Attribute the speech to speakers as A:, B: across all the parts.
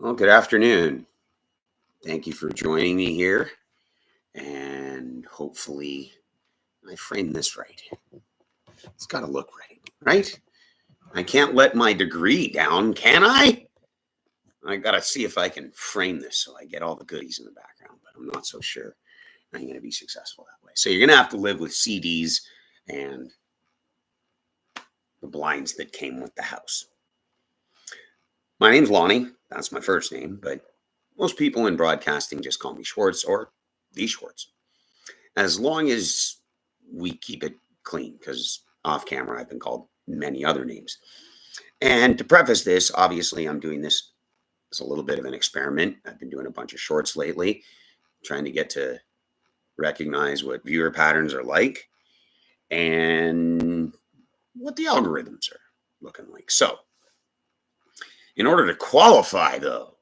A: Well, good afternoon. Thank you for joining me here. And hopefully, I frame this right. It's got to look right? I can't let my degree down, can I? I got to see if I can frame this so I get all the goodies in the background, but I'm not so sure I'm going to be successful that way. So, you're going to have to live with CDs and the blinds that came with the house. My name's Lonnie. That's my first name, but most people in broadcasting just call me Schwartz or the Schwartz. As long as we keep it clean, because off camera I've been called many other names. And to preface this, obviously I'm doing this as a little bit of an experiment. I've been doing a bunch of shorts lately, trying to get to recognize what viewer patterns are like and what the algorithms are looking like. So, in order to qualify though,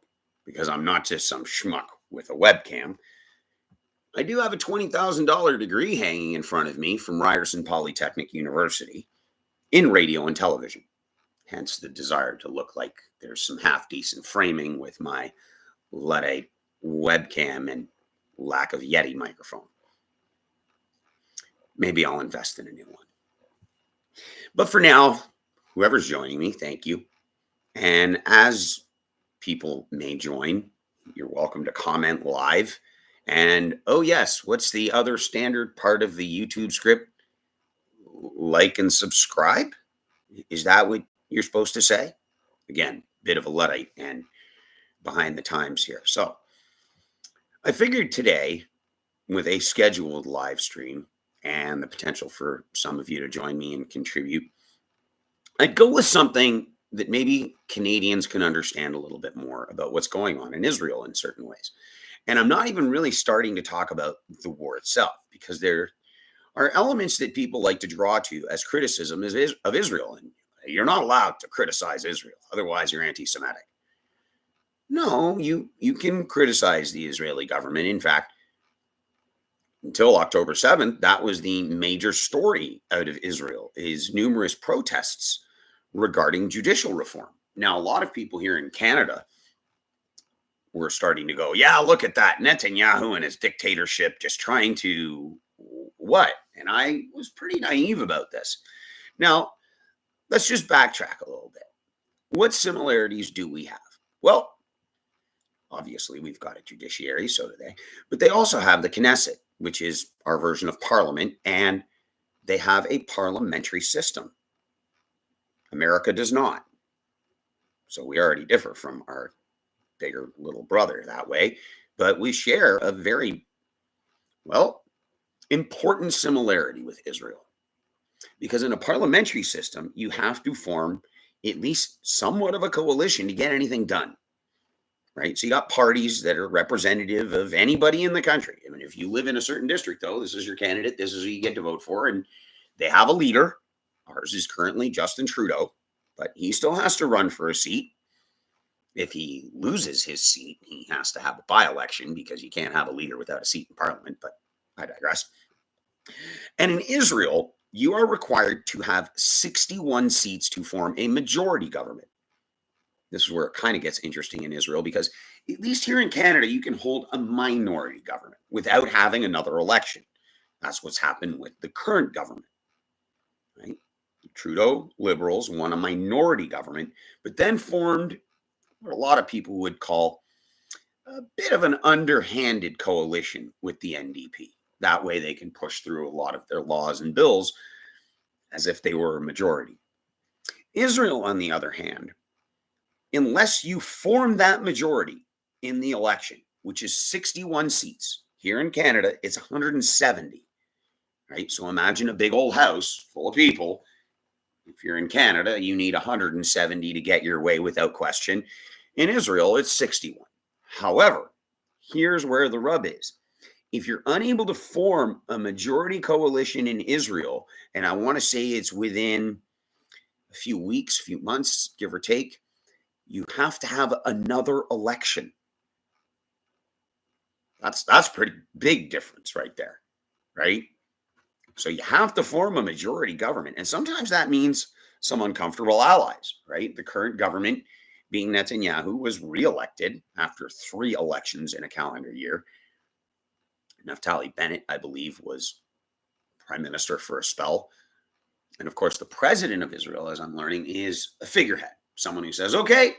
A: because I'm not just some schmuck with a webcam, I do have a $20,000 degree hanging in front of me from Ryerson Polytechnic University in radio and television. Hence the desire to look like there's some half-decent framing with my Luddite webcam and lack of Yeti microphone. Maybe I'll invest in a new one. But for now, whoever's joining me, thank you. And as people may join, you're welcome to comment live. And oh yes, what's the other standard part of the YouTube script? Like and subscribe? Is that what you're supposed to say? Again, bit of a Luddite and behind the times here. So I figured today, with a scheduled live stream and the potential for some of you to join me and contribute, I'd go with something that maybe Canadians can understand a little bit more about what's going on in Israel in certain ways. And I'm not even really starting to talk about the war itself, because there are elements that people like to draw to as criticism of Israel. And you're not allowed to criticize Israel, otherwise you're anti-Semitic. No, you can criticize the Israeli government. In fact, until October 7th, that was the major story out of Israel, is numerous protests regarding judicial reform. Now, a lot of people here in Canada were starting to go, yeah, look at that, Netanyahu and his dictatorship, just trying to what? And I was pretty naive about this. Now, let's just backtrack a little bit. What similarities do we have? Well, obviously, we've got a judiciary, so do they, but they also have the Knesset, which is our version of parliament, and they have a parliamentary system. America does not. So we already differ from our bigger little brother that way, but we share a very, important similarity with Israel. Because in a parliamentary system, you have to form at least somewhat of a coalition to get anything done, right? So you got parties that are representative of anybody in the country. I mean, if you live in a certain district, though, this is your candidate, this is who you get to vote for, and they have a leader. Ours is currently Justin Trudeau, but he still has to run for a seat. If he loses his seat, he has to have a by-election, because you can't have a leader without a seat in parliament, but I digress. And in Israel, you are required to have 61 seats to form a majority government. This is where it kind of gets interesting in Israel, because at least here in Canada, you can hold a minority government without having another election. That's what's happened with the current government, right? Trudeau Liberals won a minority government, but then formed what a lot of people would call a bit of an underhanded coalition with the NDP. That way they can push through a lot of their laws and bills as if they were a majority. Israel, on the other hand, unless you form that majority in the election, which is 61 seats, here in Canada, it's 170, right? So imagine a big old house full of people. If you're in Canada, you need 170 to get your way without question. In Israel, it's 61. However, here's where the rub is. If you're unable to form a majority coalition in Israel, and I want to say it's within a few weeks, few months, give or take, you have to have another election. That's pretty big difference right there, right? So you have to form a majority government. And sometimes that means some uncomfortable allies, right? The current government being Netanyahu was reelected after 3 elections in a calendar year. Naftali Bennett, I believe, was prime minister for a spell. And of course, the president of Israel, as I'm learning, is a figurehead, someone who says, okay,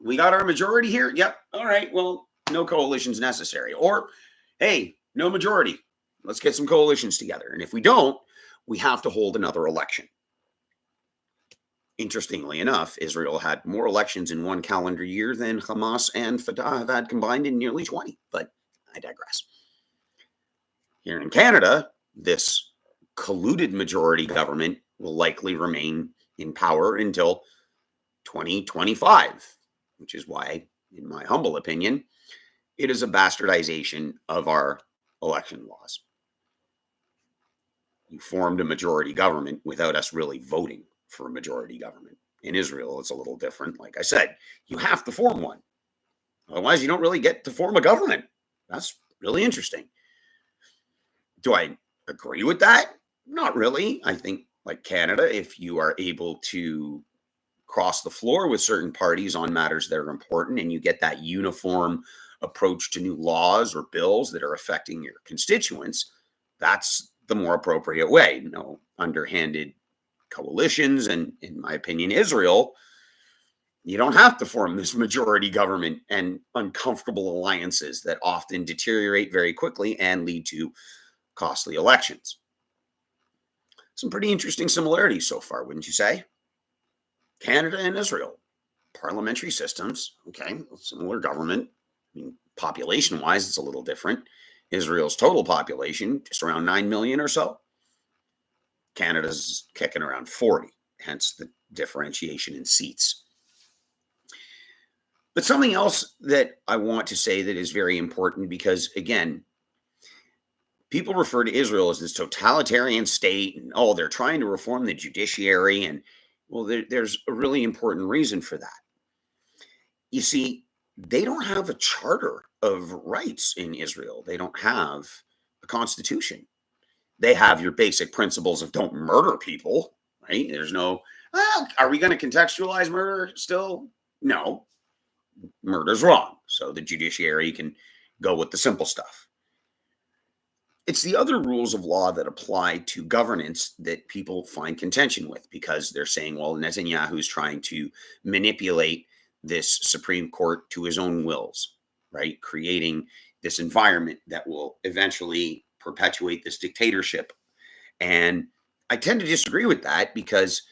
A: we got our majority here. Yep. All right. Well, no coalitions necessary. Or, hey, no majority. Let's get some coalitions together. And if we don't, we have to hold another election. Interestingly enough, Israel had more elections in one calendar year than Hamas and Fatah have had combined in nearly 20. But I digress. Here in Canada, this colluded majority government will likely remain in power until 2025, which is why, in my humble opinion, it is a bastardization of our election laws. You formed a majority government without us really voting for a majority government. In Israel, it's a little different. Like I said, you have to form one. Otherwise, you don't really get to form a government. That's really interesting. Do I agree with that? Not really. I think, like Canada, if you are able to cross the floor with certain parties on matters that are important and you get that uniform approach to new laws or bills that are affecting your constituents, that's the more appropriate way. No underhanded coalitions. And in my opinion, Israel, you don't have to form this majority government and uncomfortable alliances that often deteriorate very quickly and lead to costly elections. Some pretty interesting similarities so far, wouldn't you say? Canada and Israel, parliamentary systems, okay, similar government. I mean, population-wise, it's a little different. Israel's total population, just around 9 million or so. Canada's kicking around 40, hence the differentiation in seats. But something else that I want to say that is very important because, again, people refer to Israel as this totalitarian state and, oh, they're trying to reform the judiciary. And, well, there's a really important reason for that. You see, they don't have a charter of rights in Israel. They don't have a constitution. They have your basic principles of don't murder people, right? There's no, are we going to contextualize murder still? No, murder's wrong. So the judiciary can go with the simple stuff. It's the other rules of law that apply to governance that people find contention with because they're saying, well, Netanyahu's trying to manipulate this Supreme Court to his own wills, right? Creating this environment that will eventually perpetuate this dictatorship. And I tend to disagree with that because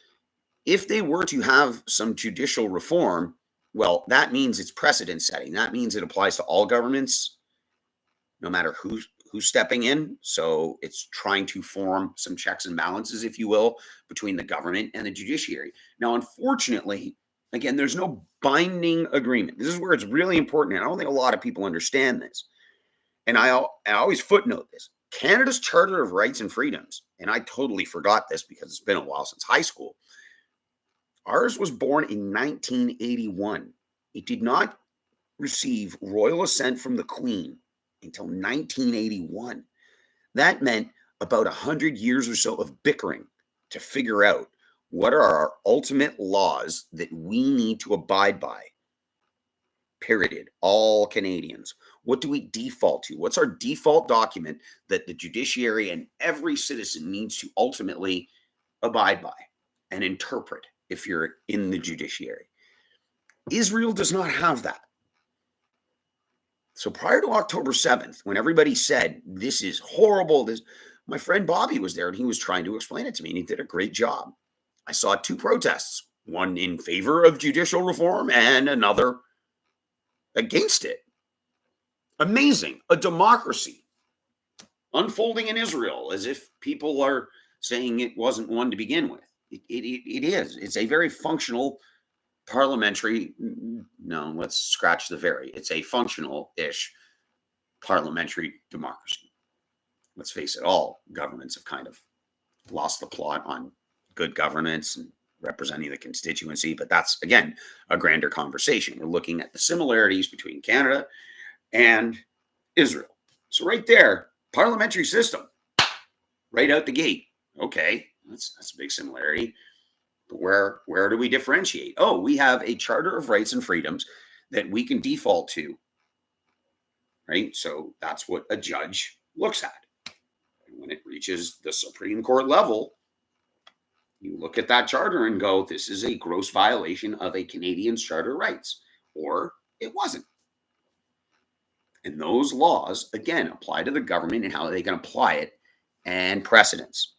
A: if they were to have some judicial reform, well, that means it's precedent setting. That means it applies to all governments, no matter who's stepping in. So it's trying to form some checks and balances, if you will, between the government and the judiciary. Now, unfortunately, again, there's no binding agreement. This is where it's really important. And I don't think a lot of people understand this. And I always footnote this. Canada's Charter of Rights and Freedoms, and I totally forgot this because it's been a while since high school. Ours was born in 1981. It did not receive royal assent from the Queen until 1981. That meant about 100 years or so of bickering to figure out what are our ultimate laws that we need to abide by. Period. All Canadians. What do we default to? What's our default document that the judiciary and every citizen needs to ultimately abide by and interpret if you're in the judiciary? Israel does not have that. So prior to October 7th, when everybody said, this is horrible, my friend Bobby was there and he was trying to explain it to me and he did a great job. I saw 2 protests, one in favor of judicial reform and another against it. Amazing. A democracy unfolding in Israel as if people are saying it wasn't one to begin with. It is. It's a very functional parliamentary, no, let's scratch the very. It's a functional-ish parliamentary democracy. Let's face it, all governments have kind of lost the plot on good governance and representing the constituency, but that's, again, a grander conversation. We're looking at the similarities between Canada and Israel. So right there, parliamentary system, right out the gate. Okay, that's a big similarity. But where do we differentiate? Oh, we have a Charter of Rights and Freedoms that we can default to, right? So that's what a judge looks at. And when it reaches the Supreme Court level, you look at that charter and go, this is a gross violation of a Canadian's Charter of Rights, or it wasn't. And those laws, again, apply to the government and how they can apply it, and precedents.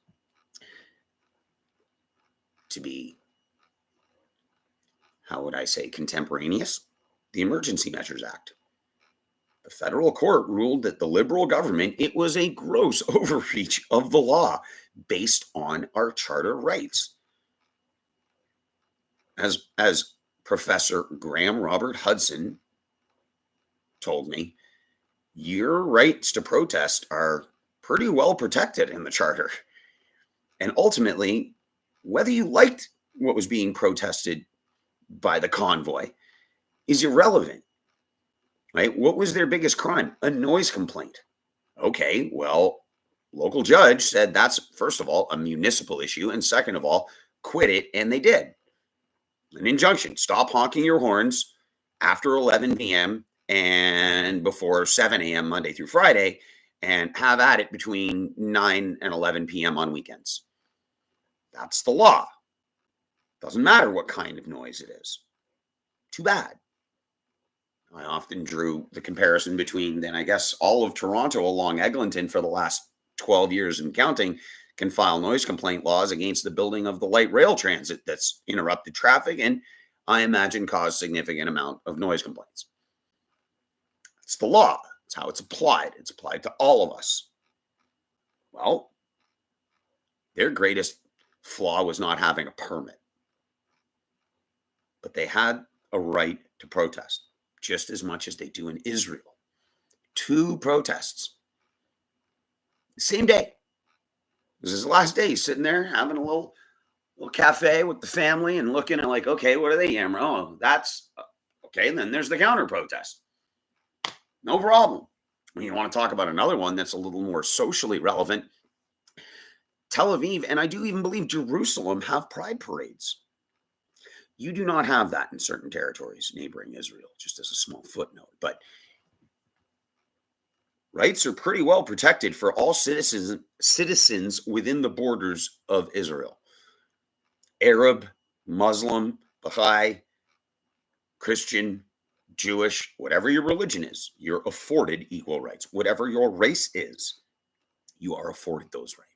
A: To be, how would I say, contemporaneous, the Emergency Measures Act. The federal court ruled that the Liberal government, it was a gross overreach of the law based on our charter rights. As Professor Graham Robert Hudson told me, your rights to protest are pretty well protected in the charter. And ultimately, whether you liked what was being protested by the convoy is irrelevant, right? What was their biggest crime? A noise complaint. Okay, well, local judge said that's, first of all, a municipal issue, and second of all, quit it, and they did. An injunction: stop honking your horns after 11 p.m. and before 7 a.m. Monday through Friday, and have at it between 9 and 11 p.m. on weekends. That's the law. Doesn't matter what kind of noise it is. Too bad. I often drew the comparison between, then I guess, all of Toronto along Eglinton for the last 12 years and counting can file noise complaint laws against the building of the light rail transit that's interrupted traffic and I imagine caused significant amount of noise complaints. It's the law. It's how it's applied. It's applied to all of us. Well, their greatest flaw was not having a permit, but they had a right to protest just as much as they do in Israel. 2 protests, same day. This is his last day. He's sitting there having a little cafe with the family and looking at, like, okay, what are they yammering? Oh, that's okay. And then there's the counter protest. No problem. You want to talk about another one that's a little more socially relevant? Tel Aviv, and I do even believe Jerusalem, have pride parades. You do not have that in certain territories neighboring Israel, just as a small footnote. But rights are pretty well protected for all citizens within the borders of Israel. Arab, Muslim, Baha'i, Christian, Jewish, whatever your religion is, you're afforded equal rights. Whatever your race is, you are afforded those rights.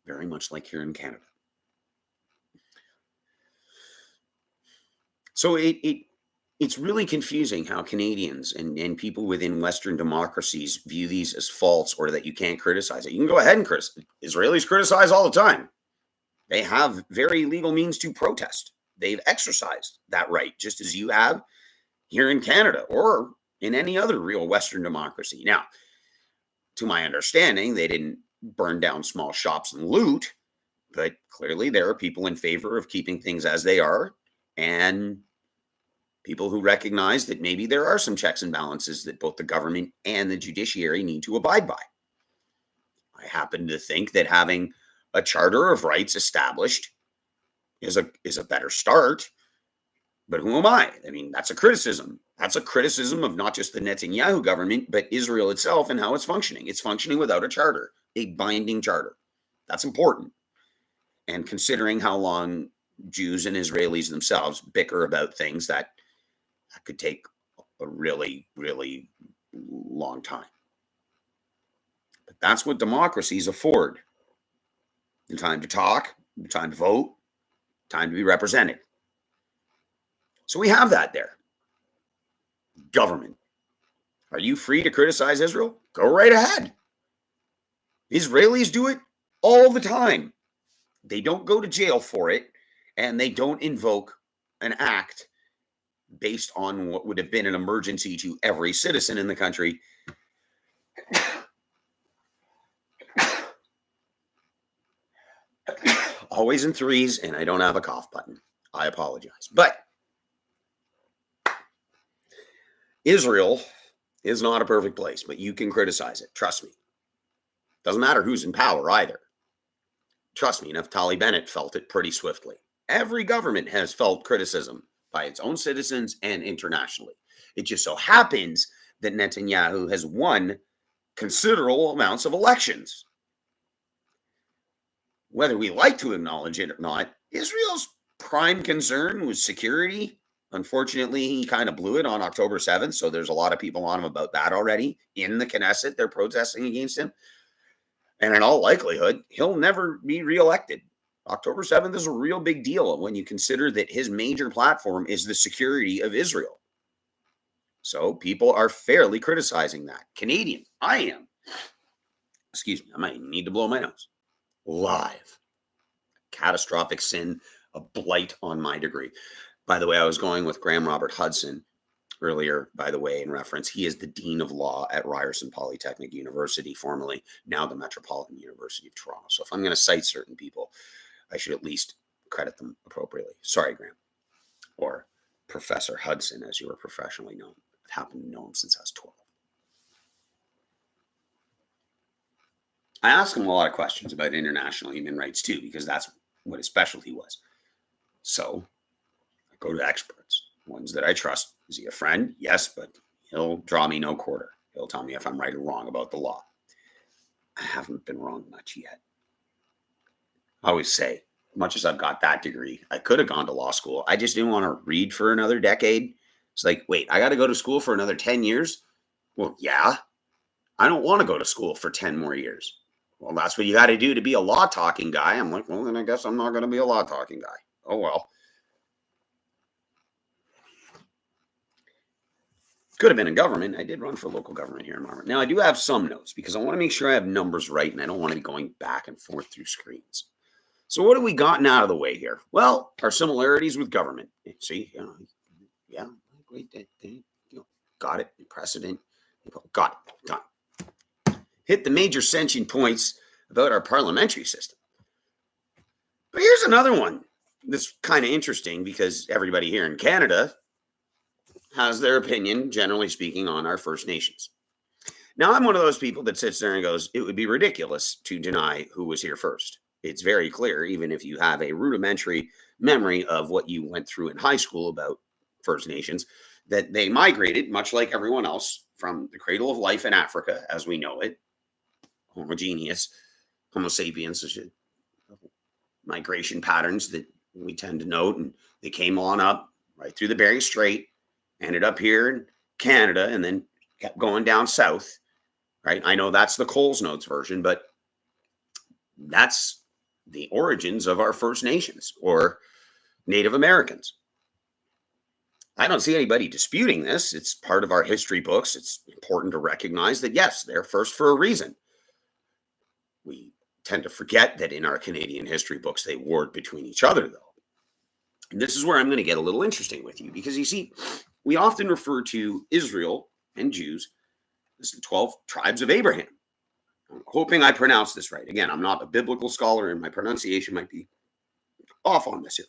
A: Very much like here in Canada. So it's really confusing how Canadians and people within Western democracies view these as false, or that you can't criticize it. You can go ahead and criticize. Israelis criticize all the time. They have very legal means to protest. They've exercised that right, just as you have here in Canada or in any other real Western democracy. Now, to my understanding, they didn't burn down small shops and loot, but clearly there are people in favor of keeping things as they are, and people who recognize that maybe there are some checks and balances that both the government and the judiciary need to abide by. I happen to think that having a Charter of Rights established is a better start, but who am I? I mean, that's a criticism. That's a criticism of not just the Netanyahu government, but Israel itself and how it's functioning. It's functioning without a charter, a binding charter. That's important. And considering how long Jews and Israelis themselves bicker about things, that could take a really, really long time. But that's what democracies afford. The time to talk, the time to vote, time to be represented. So we have that there. Government. Are you free to criticize Israel? Go right ahead. Israelis do it all the time. They don't go to jail for it, and they don't invoke an act based on what would have been an emergency to every citizen in the country. Always in threes, and I don't have a cough button. I apologize. But Israel is not a perfect place, but you can criticize it. Trust me. Doesn't matter who's in power either. Trust me, Naftali Bennett felt it pretty swiftly. Every government has felt criticism by its own citizens and internationally. It just so happens that Netanyahu has won considerable amounts of elections. Whether we like to acknowledge it or not, Israel's prime concern was security. Unfortunately, he kind of blew it on October 7th, so there's a lot of people on him about that already. In the Knesset, they're protesting against him. And in all likelihood, he'll never be reelected. October 7th is a real big deal when you consider that his major platform is the security of Israel. So people are fairly criticizing that. Canadian, I am. Excuse me, I might need to blow my nose. Live. Catastrophic sin, a blight on my degree. By the way, I was going with Graham Robert Hudson earlier, by the way, in reference. He is the Dean of Law at Ryerson Polytechnic University, formerly now the Metropolitan University of Toronto. So if I'm going to cite certain people, I should at least credit them appropriately. Sorry, Graham. Or Professor Hudson, as you were professionally known. I've happened to know him since I was 12. I asked him a lot of questions about international human rights too, because that's what his specialty was. So I go to experts, ones that I trust. Is he a friend? Yes, but he'll draw me no quarter. He'll tell me if I'm right or wrong about the law. I haven't been wrong much yet. I always say, much as I've got that degree, I could have gone to law school. I just didn't want to read for another decade. It's like, wait, I got to go to school for another 10 years? Well, yeah. I don't want to go to school for 10 more years. Well, that's what you got to do to be a law talking guy. I'm like, well, then I guess I'm not going to be a law talking guy. Oh, well. Could have been in government. I did run for local government here in Marmot. Now, I do have some notes because I want to make sure I have numbers right and I don't want to be going back and forth through screens. So what have we gotten out of the way here? Well, our similarities with government. See, yeah, got it. Precedent. Got it. Done. Hit the major sentient points about our parliamentary system. But here's another one that's kind of interesting because everybody here in Canada has their opinion, generally speaking, on our First Nations. Now, I'm one of those people that sits there and goes, it would be ridiculous to deny who was here first. It's very clear, even if you have a rudimentary memory of what you went through in high school about First Nations, that they migrated, much like everyone else, from the cradle of life in Africa, as we know it, homogeneous, Homo sapiens, migration patterns that we tend to note, and they came on up right through the Bering Strait, ended up here in Canada, and then kept going down south, right? I know that's the Coles Notes version, but that's the origins of our First Nations or Native Americans. I don't see anybody disputing this. It's part of our history books. It's important to recognize that, yes, they're first for a reason. We tend to forget that in our Canadian history books, they warred between each other, though. And this is where I'm going to get a little interesting with you, because you see, we often refer to Israel and Jews as the 12 tribes of Abraham. I'm hoping I pronounce this right. Again, I'm not a biblical scholar, and my pronunciation might be off on this here.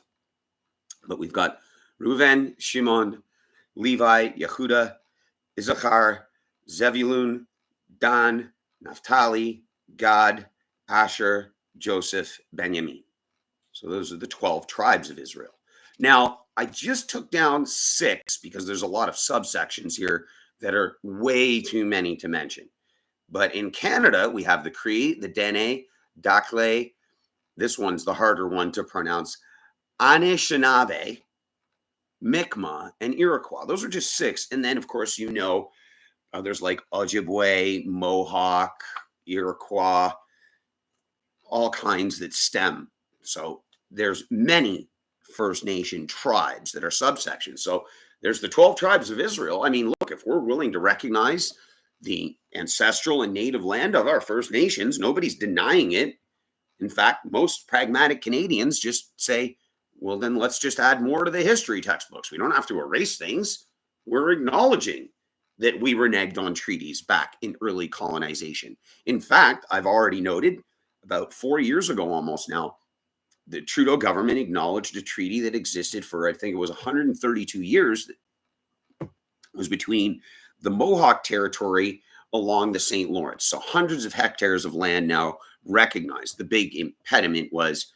A: But we've got Reuven, Shimon, Levi, Yehuda, Issachar, Zebulun, Dan, Naphtali, Gad, Asher, Joseph, Benjamin. So those are the 12 tribes of Israel. Now, I just took down 6 because there's a lot of subsections here that are way too many to mention. But in Canada, we have the Cree, the Dene, Dakley. This one's the harder one to pronounce. Anishinaabe, Mi'kmaq, and Iroquois. Those are just 6. And then, of course, there's like Ojibwe, Mohawk, Iroquois, all kinds that stem. So there's many First Nation tribes that are subsections. So there's the 12 tribes of Israel. I mean, look, if we're willing to recognize the ancestral and native land of our First Nations, nobody's denying it. In fact, most pragmatic Canadians just say, well, then let's just add more to the history textbooks. We don't have to erase things. We're acknowledging that we reneged on treaties back in early colonization. In fact, I've already noted about 4 years ago almost now, the Trudeau government acknowledged a treaty that existed for, I think it was 132 years. That was between the Mohawk territory along the St. Lawrence. So hundreds of hectares of land now recognized. The big impediment was,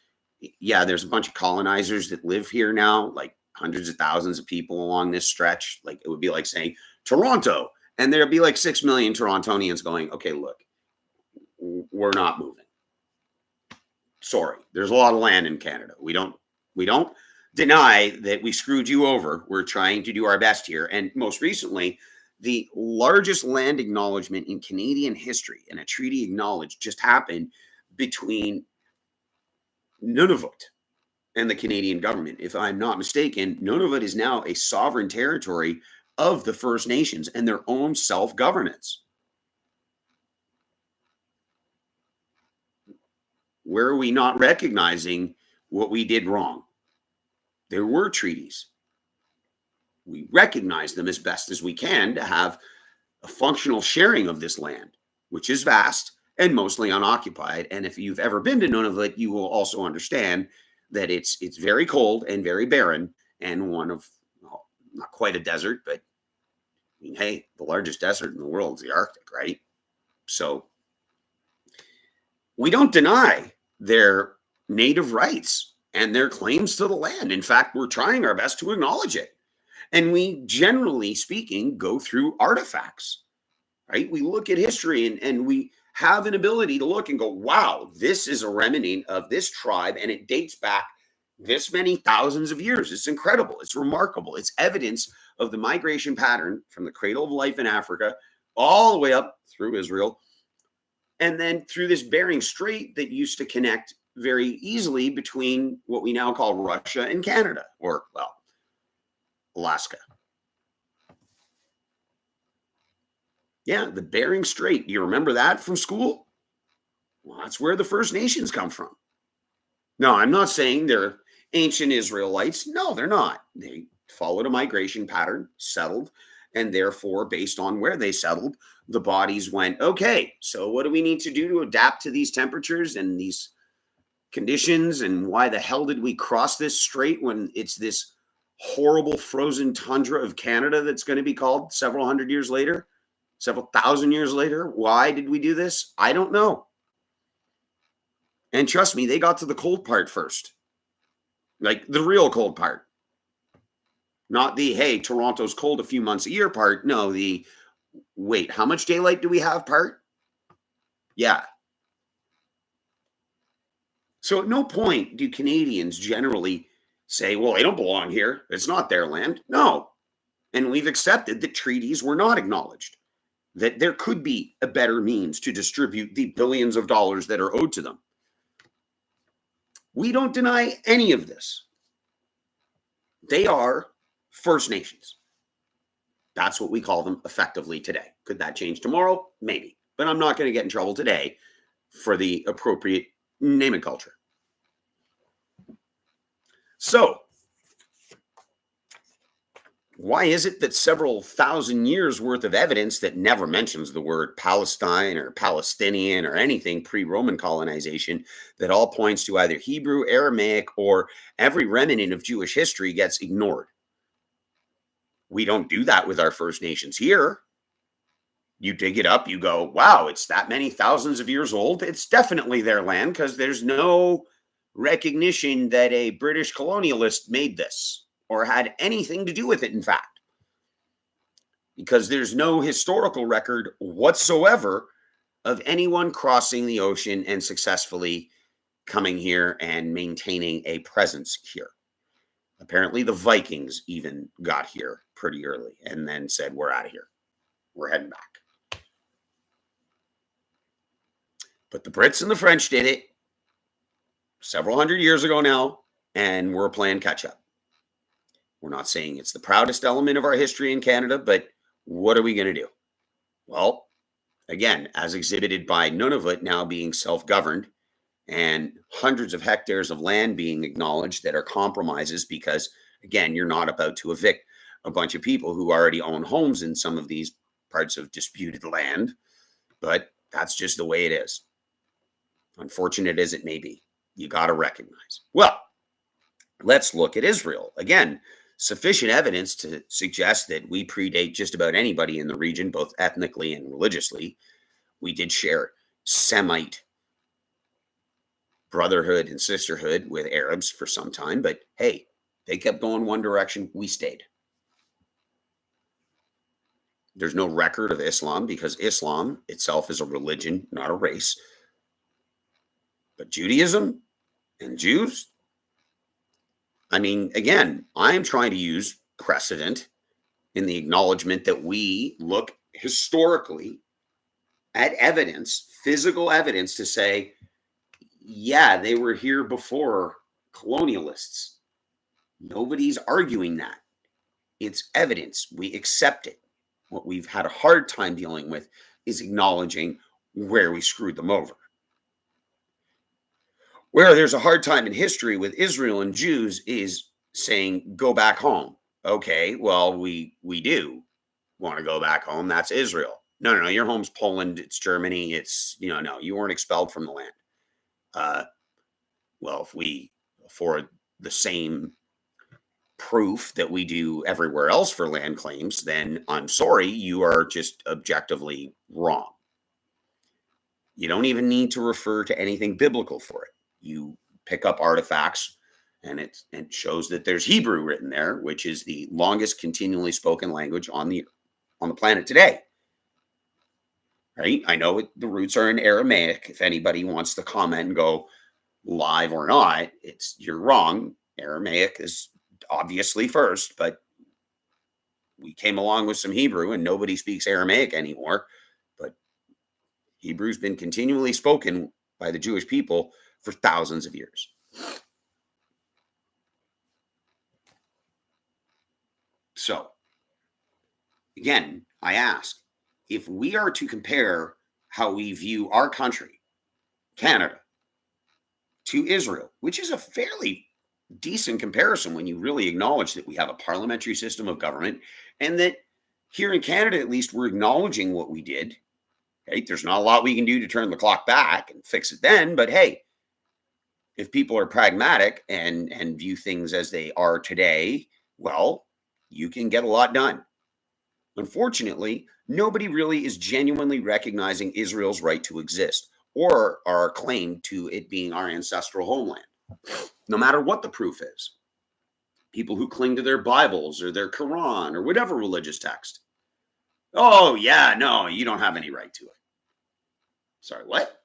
A: yeah, there's a bunch of colonizers that live here now, like hundreds of thousands of people along this stretch. Like it would be like saying Toronto, and there'd be like 6 million Torontonians going, okay, look, we're not moving. Sorry, there's a lot of land in Canada. We don't deny that we screwed you over. We're trying to do our best here. And most recently, the largest land acknowledgement in Canadian history and a treaty acknowledged just happened between Nunavut and the Canadian government. If I'm not mistaken, Nunavut is now a sovereign territory of the First Nations and their own self-governance. Where are we not recognizing what we did wrong? There were treaties. We recognize them as best as we can to have a functional sharing of this land, which is vast and mostly unoccupied. And if you've ever been to Nunavut, you will also understand that it's very cold and very barren, and one of, well, not quite a desert, but I mean, hey, the largest desert in the world is the Arctic, right? So we don't deny their native rights and their claims to the land. In fact, we're trying our best to acknowledge it. And we, generally speaking, go through artifacts, right? We look at history and we have an ability to look and go, wow, this is a remnant of this tribe, and it dates back this many thousands of years. It's incredible. It's remarkable. It's evidence of the migration pattern from the cradle of life in Africa all the way up through Israel, and then through this Bering Strait that used to connect very easily between what we now call Russia and Canada, or, well, Alaska. Yeah, the Bering Strait. Do you remember that from school? Well, that's where the First Nations come from. No, I'm not saying they're ancient Israelites. No, they're not. They followed a migration pattern, settled, and therefore, based on where they settled, the bodies went, okay, so what do we need to do to adapt to these temperatures and these conditions? And why the hell did we cross this strait when it's this horrible frozen tundra of Canada that's going to be called several hundred years later, several thousand years later? Why did we do this? I don't know. And trust me, they got to the cold part first, like the real cold part. Not the, hey, Toronto's cold a few months a year part. No, the, wait, how much daylight do we have part? Yeah. So at no point do Canadians generally say, well, they don't belong here. It's not their land. No. And we've accepted that treaties were not acknowledged, that there could be a better means to distribute the billions of dollars that are owed to them. We don't deny any of this. They are First Nations. That's what we call them effectively today. Could that change tomorrow? Maybe. But I'm not going to get in trouble today for the appropriate naming culture. So, why is it that several thousand years worth of evidence that never mentions the word Palestine or Palestinian or anything pre-Roman colonization, that all points to either Hebrew, Aramaic, or every remnant of Jewish history gets ignored? We don't do that with our First Nations here. You dig it up, you go, wow, it's that many thousands of years old. It's definitely their land because there's no recognition that a British colonialist made this or had anything to do with it, in fact, because there's no historical record whatsoever of anyone crossing the ocean and successfully coming here and maintaining a presence here. Apparently, the Vikings even got here pretty early and then said, we're out of here. We're heading back. But the Brits and the French did it several hundred years ago now, and we're playing catch up. We're not saying it's the proudest element of our history in Canada, but what are we going to do? Well, again, as exhibited by Nunavut now being self-governed and hundreds of hectares of land being acknowledged that are compromises because, again, you're not about to evict a bunch of people who already own homes in some of these parts of disputed land, but that's just the way it is. Unfortunate as it may be, you got to recognize. Well, let's look at Israel. Again, sufficient evidence to suggest that we predate just about anybody in the region, both ethnically and religiously. We did share Semite brotherhood and sisterhood with Arabs for some time, but hey, they kept going one direction, we stayed. There's no record of Islam because Islam itself is a religion, not a race. But Judaism and Jews, I mean, again, I'm trying to use precedent in the acknowledgement that we look historically at evidence, physical evidence, to say, yeah, they were here before colonialists. Nobody's arguing that. It's evidence. We accept it. What we've had a hard time dealing with is acknowledging where we screwed them over. Where there's a hard time in history with Israel and Jews is saying, go back home. Okay, well, we do want to go back home. That's Israel. No, your home's Poland. It's Germany. It's, no, you weren't expelled from the land. Well, if we afford the same proof that we do everywhere else for land claims, then I'm sorry, you are just objectively wrong. You don't even need to refer to anything biblical for it. You pick up artifacts and it shows that there's Hebrew written there, which is the longest continually spoken language on the planet today. Right? I know the roots are in Aramaic. If anybody wants to comment and go live or not, you're wrong. Aramaic is obviously first, but we came along with some Hebrew and nobody speaks Aramaic anymore. But Hebrew's been continually spoken by the Jewish people for thousands of years. So, again, I ask, if we are to compare how we view our country, Canada, to Israel, which is a fairly decent comparison when you really acknowledge that we have a parliamentary system of government and that here in Canada, at least, we're acknowledging what we did. Right? There's not a lot we can do to turn the clock back and fix it then, but hey, if people are pragmatic and view things as they are today, well, you can get a lot done. Unfortunately, nobody really is genuinely recognizing Israel's right to exist or our claim to it being our ancestral homeland, no matter what the proof is. People who cling to their Bibles or their Quran or whatever religious text. Oh, yeah, no, you don't have any right to it. Sorry, what?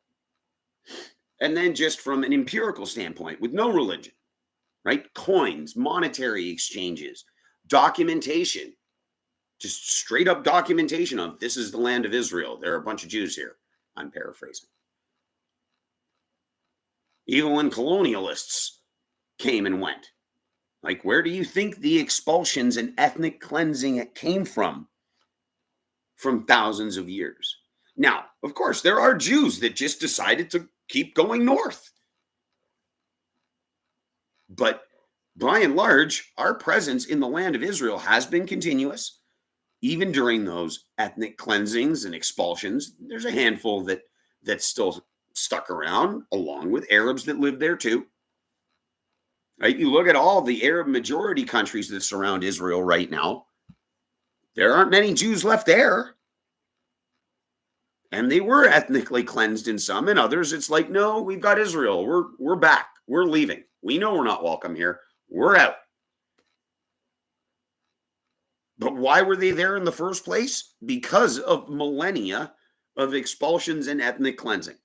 A: And then just from an empirical standpoint, with no religion, right? Coins, monetary exchanges, documentation, just straight up documentation of this is the land of Israel. There are a bunch of Jews here. I'm paraphrasing. Even when colonialists came and went, like, where do you think the expulsions and ethnic cleansing came from thousands of years? Now, of course, there are Jews that just decided to keep going north. But by and large, our presence in the land of Israel has been continuous. Even during those ethnic cleansings and expulsions, there's a handful that's still stuck around, along with Arabs that live there too. Right? You look at all the Arab majority countries that surround Israel right now, there aren't many Jews left there. And they were ethnically cleansed in some, and others it's like, no, we've got Israel. We're back. We're leaving. We know we're not welcome here. We're out. But why were they there in the first place? Because of millennia of expulsions and ethnic cleansing.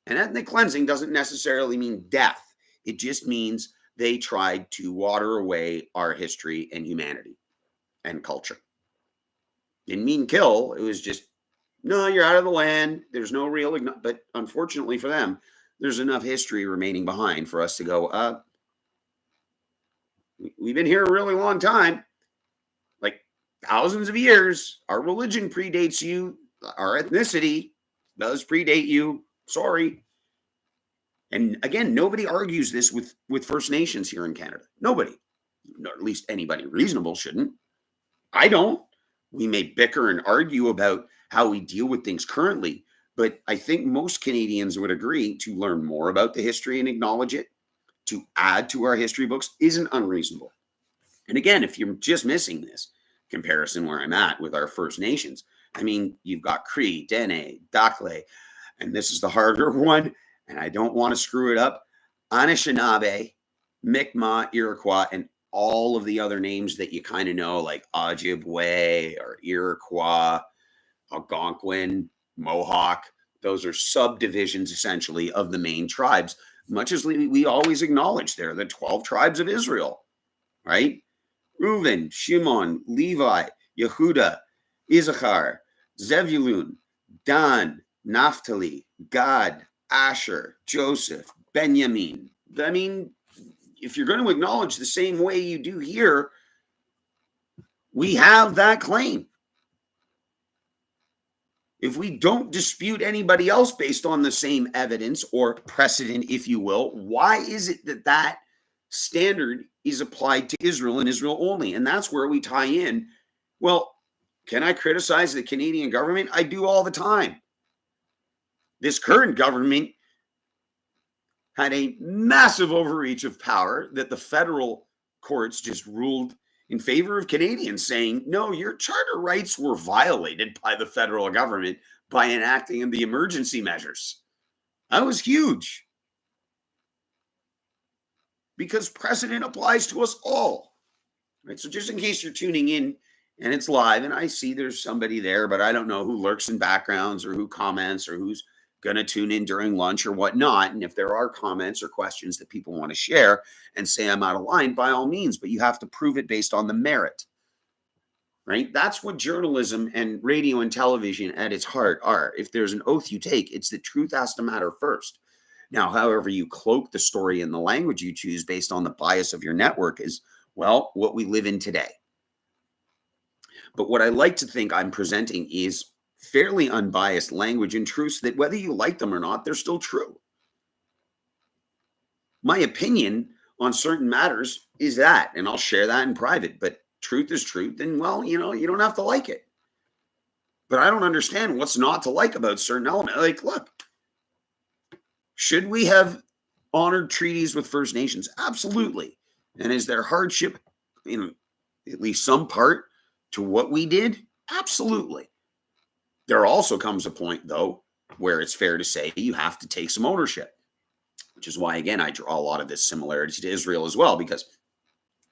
A: And ethnic cleansing doesn't necessarily mean death. It just means they tried to water away our history and humanity and culture. Didn't mean kill. It was just, no, you're out of the land. There's no real, but unfortunately for them, there's enough history remaining behind for us to go, we've been here a really long time. Like thousands of years. Our religion predates you. Our ethnicity does predate you. Sorry. And again, nobody argues this with First Nations here in Canada. Nobody. Or at least anybody reasonable shouldn't. I don't. We may bicker and argue about how we deal with things currently, but I think most Canadians would agree to learn more about the history and acknowledge it, to add to our history books, isn't unreasonable. And again, if you're just missing this comparison where I'm at with our First Nations, I mean, you've got Cree, Dene, Dakley, and this is the harder one, and I don't want to screw it up, Anishinaabe, Mi'kmaq, Iroquois, and all of the other names that you kind of know, like Ojibwe or Iroquois, Algonquin, Mohawk. Those are subdivisions essentially of the main tribes, much as we always acknowledge they're the 12 tribes of Israel, right? Reuben, Shimon, Levi, Yehuda, Issachar, Zebulun, Dan, Naphtali, Gad, Asher, Joseph, Benjamin. I mean, if you're going to acknowledge the same way you do here, we have that claim. If we don't dispute anybody else based on the same evidence or precedent, if you will, why is it that that standard is applied to Israel and Israel only? And that's where we tie in. Well, can I criticize the Canadian government? I do all the time. This current government had a massive overreach of power that the federal courts just ruled in favor of Canadians, saying, no, your charter rights were violated by the federal government by enacting the emergency measures. That was huge. Because precedent applies to us all. Right? So just in case you're tuning in and it's live, and I see there's somebody there, but I don't know who lurks in backgrounds or who comments or who's going to tune in during lunch or whatnot. And if there are comments or questions that people want to share and say I'm out of line, by all means, but you have to prove it based on the merit, right? That's what journalism and radio and television at its heart are. If there's an oath you take, it's the truth has to matter first. Now, however you cloak the story in the language you choose based on the bias of your network is, well, what we live in today. But what I like to think I'm presenting is fairly unbiased language and truths that whether you like them or not, they're still true. My opinion on certain matters is that, and I'll share that in private, but truth is truth. And well, you don't have to like it. But I don't understand what's not to like about certain elements. Like, look, should we have honored treaties with First Nations? Absolutely. And is there hardship in at least some part to what we did? Absolutely. There also comes a point, though, where it's fair to say you have to take some ownership, which is why, again, I draw a lot of this similarity to Israel as well, because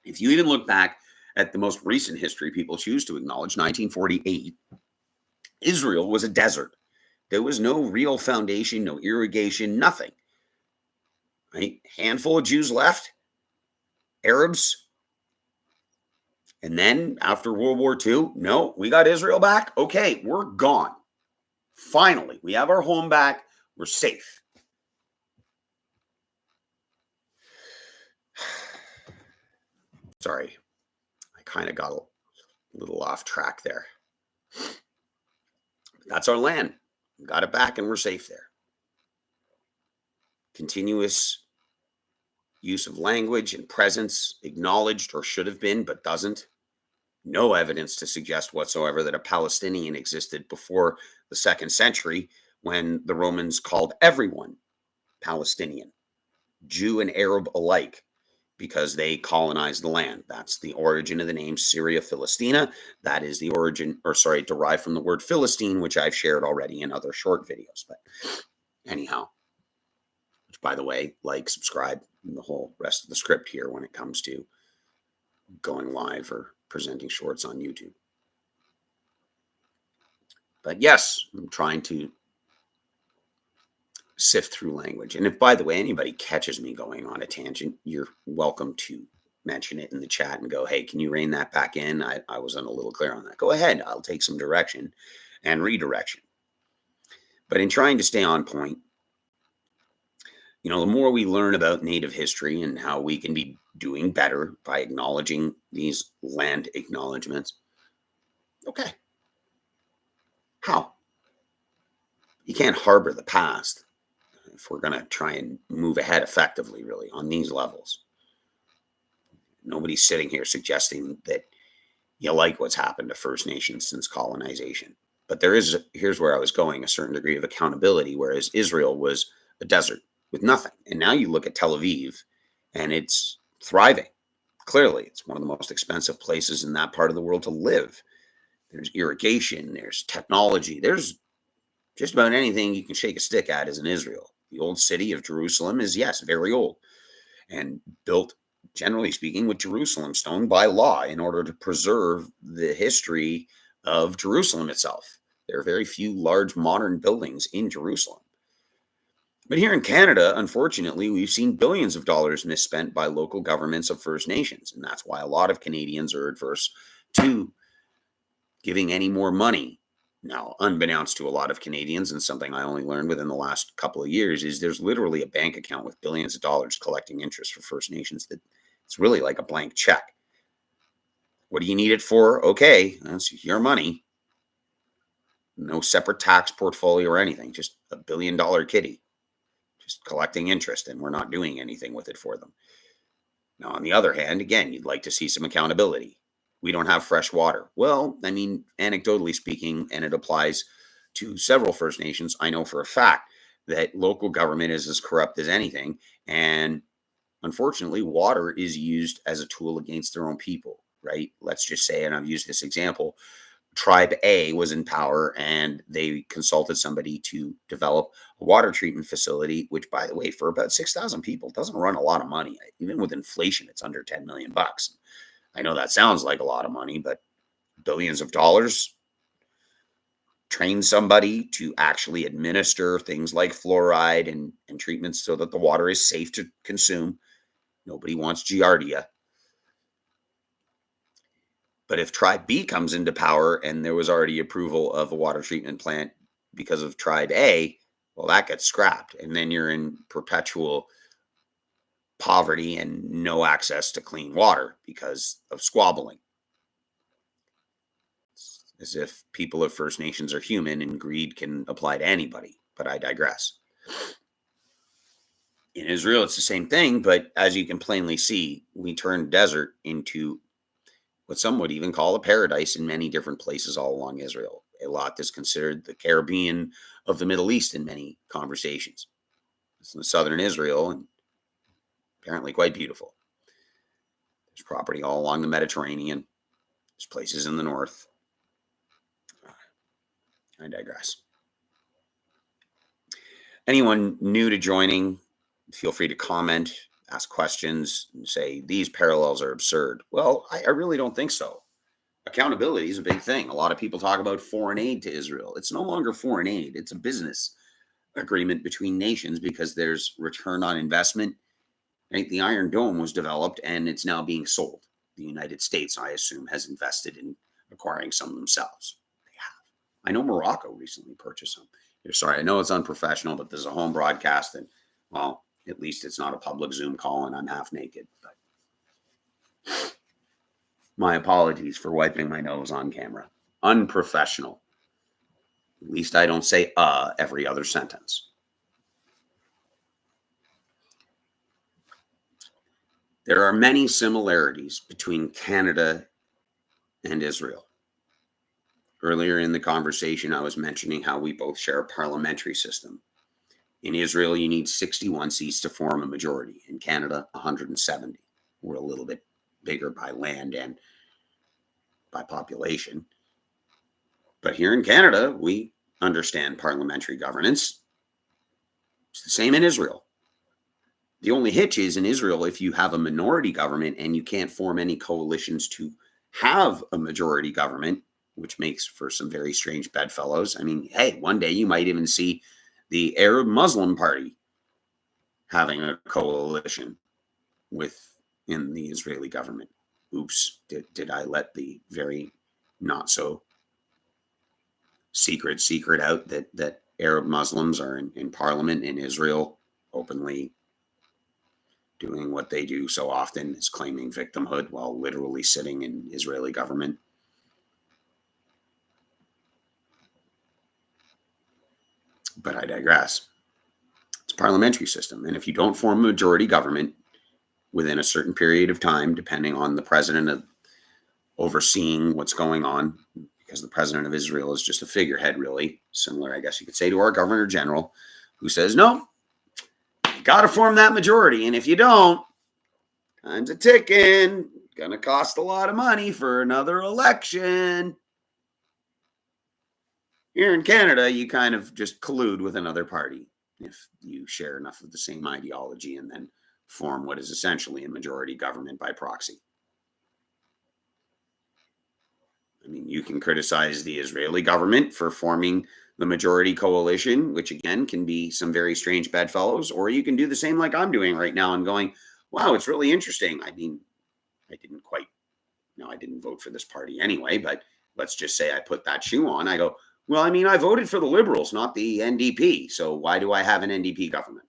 A: if you even look back at the most recent history people choose to acknowledge, 1948, Israel was a desert. There was no real foundation, no irrigation, nothing. Right? Handful of Jews left, Arabs. And then after World War II, no, we got Israel back. Okay, we're gone. Finally, we have our home back. We're safe. Sorry, I kind of got a little off track there. That's our land. We got it back and we're safe there. Continuous use of language and presence, acknowledged or should have been, but doesn't. No evidence to suggest whatsoever that a Palestinian existed before the 2nd century when the Romans called everyone Palestinian, Jew and Arab alike, because they colonized the land. That's the origin of the name Syria Philistina. That is the origin, derived from the word Philistine, which I've shared already in other short videos. But anyhow, which, by the way, like, subscribe, and the whole rest of the script here when it comes to going live or presenting shorts on YouTube. But yes, I'm trying to sift through language. And if, by the way, anybody catches me going on a tangent, you're welcome to mention it in the chat and go, hey, can you rein that back in? I wasn't a little clear on that. Go ahead. I'll take some direction and redirection. But in trying to stay on point, the more we learn about Native history and how we can be doing better by acknowledging these land acknowledgements. Okay. How? You can't harbor the past if we're going to try and move ahead effectively, really, on these levels. Nobody's sitting here suggesting that you like what's happened to First Nations since colonization. But here's where I was going, a certain degree of accountability, whereas Israel was a desert with nothing. And now you look at Tel Aviv and it's thriving. Clearly, it's one of the most expensive places in that part of the world to live. There's irrigation, there's technology, there's just about anything you can shake a stick at is in Israel. The old city of Jerusalem is, yes, very old and built, generally speaking, with Jerusalem stone by law in order to preserve the history of Jerusalem itself. There are very few large modern buildings in Jerusalem. But here in Canada, unfortunately, we've seen billions of dollars misspent by local governments of First Nations. And that's why a lot of Canadians are adverse to giving any more money. Now, unbeknownst to a lot of Canadians, and something I only learned within the last couple of years, is there's literally a bank account with billions of dollars collecting interest for First Nations that it's really like a blank check. What do you need it for? Okay, that's your money. No separate tax portfolio or anything, just a $1 billion kitty, just collecting interest, and we're not doing anything with it for them. Now, on the other hand, again, you'd like to see some accountability. We don't have fresh water. Well, I mean, anecdotally speaking, and it applies to several First Nations, I know for a fact that local government is as corrupt as anything. And unfortunately, water is used as a tool against their own people, right? Let's just say, and I've used this example, Tribe A was in power and they consulted somebody to develop a water treatment facility, which, by the way, for about 6,000 people, doesn't run a lot of money. Even with inflation, it's under 10 million bucks. I know that sounds like a lot of money, but billions of dollars, train somebody to actually administer things like fluoride and treatments so that the water is safe to consume. Nobody wants Giardia. But if Tribe B comes into power and there was already approval of a water treatment plant because of Tribe A, well, that gets scrapped. And then you're in perpetual poverty and no access to clean water because of squabbling. It's as if people of First Nations are human and greed can apply to anybody. But I digress. In Israel, it's the same thing. But as you can plainly see, we turned desert into what some would even call a paradise in many different places all along Israel. Eilat is considered the Caribbean of the Middle East in many conversations. It's in southern Israel and apparently quite beautiful. There's property all along the Mediterranean. There's places in the north. I digress. Anyone new to joining, feel free to comment, ask questions, and say, these parallels are absurd. Well, I really don't think so. Accountability is a big thing. A lot of people talk about foreign aid to Israel. It's no longer foreign aid. It's a business agreement between nations because there's return on investment. Right? The Iron Dome was developed and it's now being sold. The United States, I assume, has invested in acquiring some themselves. They have. I know Morocco recently purchased some. Sorry, I know it's unprofessional, but this is a home broadcast and, well, at least it's not a public Zoom call and I'm half naked. But my apologies for wiping my nose on camera. Unprofessional. At least I don't say every other sentence. There are many similarities between Canada and Israel. Earlier in the conversation, I was mentioning how we both share a parliamentary system. In Israel, you need 61 seats to form a majority. In Canada, 170. We're a little bit bigger by land and by population. But here in Canada, we understand parliamentary governance. It's the same in Israel. The only hitch is in Israel, if you have a minority government and you can't form any coalitions to have a majority government, which makes for some very strange bedfellows. I mean, hey, one day you might even see the Arab Muslim Party having a coalition within the Israeli government. Oops, did I let the very not so secret out that Arab Muslims are in parliament in Israel openly doing what they do so often, is claiming victimhood while literally sitting in Israeli government. But I digress. It's a parliamentary system. And if you don't form a majority government within a certain period of time, depending on the president overseeing what's going on, because the president of Israel is just a figurehead, really, similar, I guess you could say, to our governor general, who says, no, you got to form that majority. And if you don't, time's a ticking, going to cost a lot of money for another election. Here in Canada, you kind of just collude with another party. if you share enough of the same ideology and then form what is essentially a majority government by proxy. I mean, you can criticize the Israeli government for forming the majority coalition, which again can be some very strange bedfellows, or you can do the same like I'm doing right now and going, wow, it's really interesting. I mean, I didn't quite, no, I didn't vote for this party anyway, but let's just say I put that shoe on. I go, well, I mean, I voted for the Liberals, not the NDP. So why do I have an NDP government?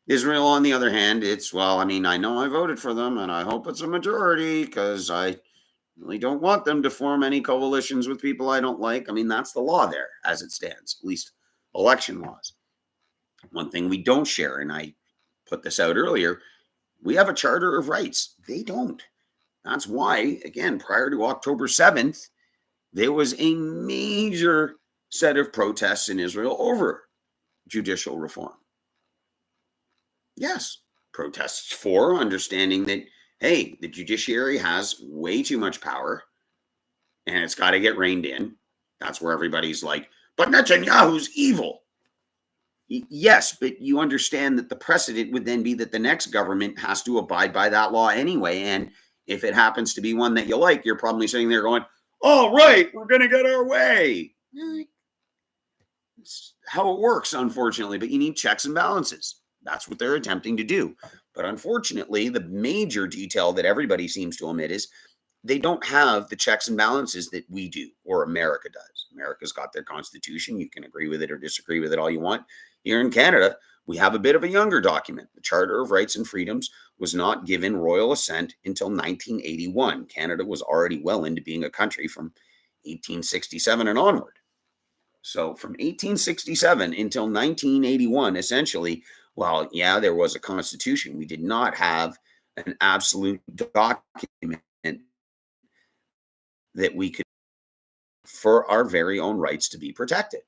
A: Israel, on the other hand, it's, well, I mean, I know I voted for them and I hope it's a majority because I really don't want them to form any coalitions with people I don't like. I mean, that's the law there as it stands, at least election laws. One thing we don't share, and I put this out earlier, we have a Charter of Rights. They don't. That's why, again, prior to October 7th, there was a major set of protests in Israel over judicial reform. Yes, protests for understanding that, hey, the judiciary has way too much power and it's got to get reined in. That's where everybody's like, but Netanyahu's evil. Yes, but you understand that the precedent would then be that the next government has to abide by that law anyway. And if it happens to be one that you like, you're probably sitting there going, oh, right, we're going to get our way. It's how it works, unfortunately, but you need checks and balances. That's what they're attempting to do. But unfortunately, the major detail that everybody seems to omit is they don't have the checks and balances that we do, or America does. America's got their constitution. You can agree with it or disagree with it all you want. Here in Canada, we have a bit of a younger document. The Charter of Rights and Freedoms was not given royal assent until 1981. Canada was already well into being a country from 1867 and onward. So from 1867 until 1981, essentially, well, yeah, there was a constitution. We did not have an absolute document that we could, for our very own rights to be protected.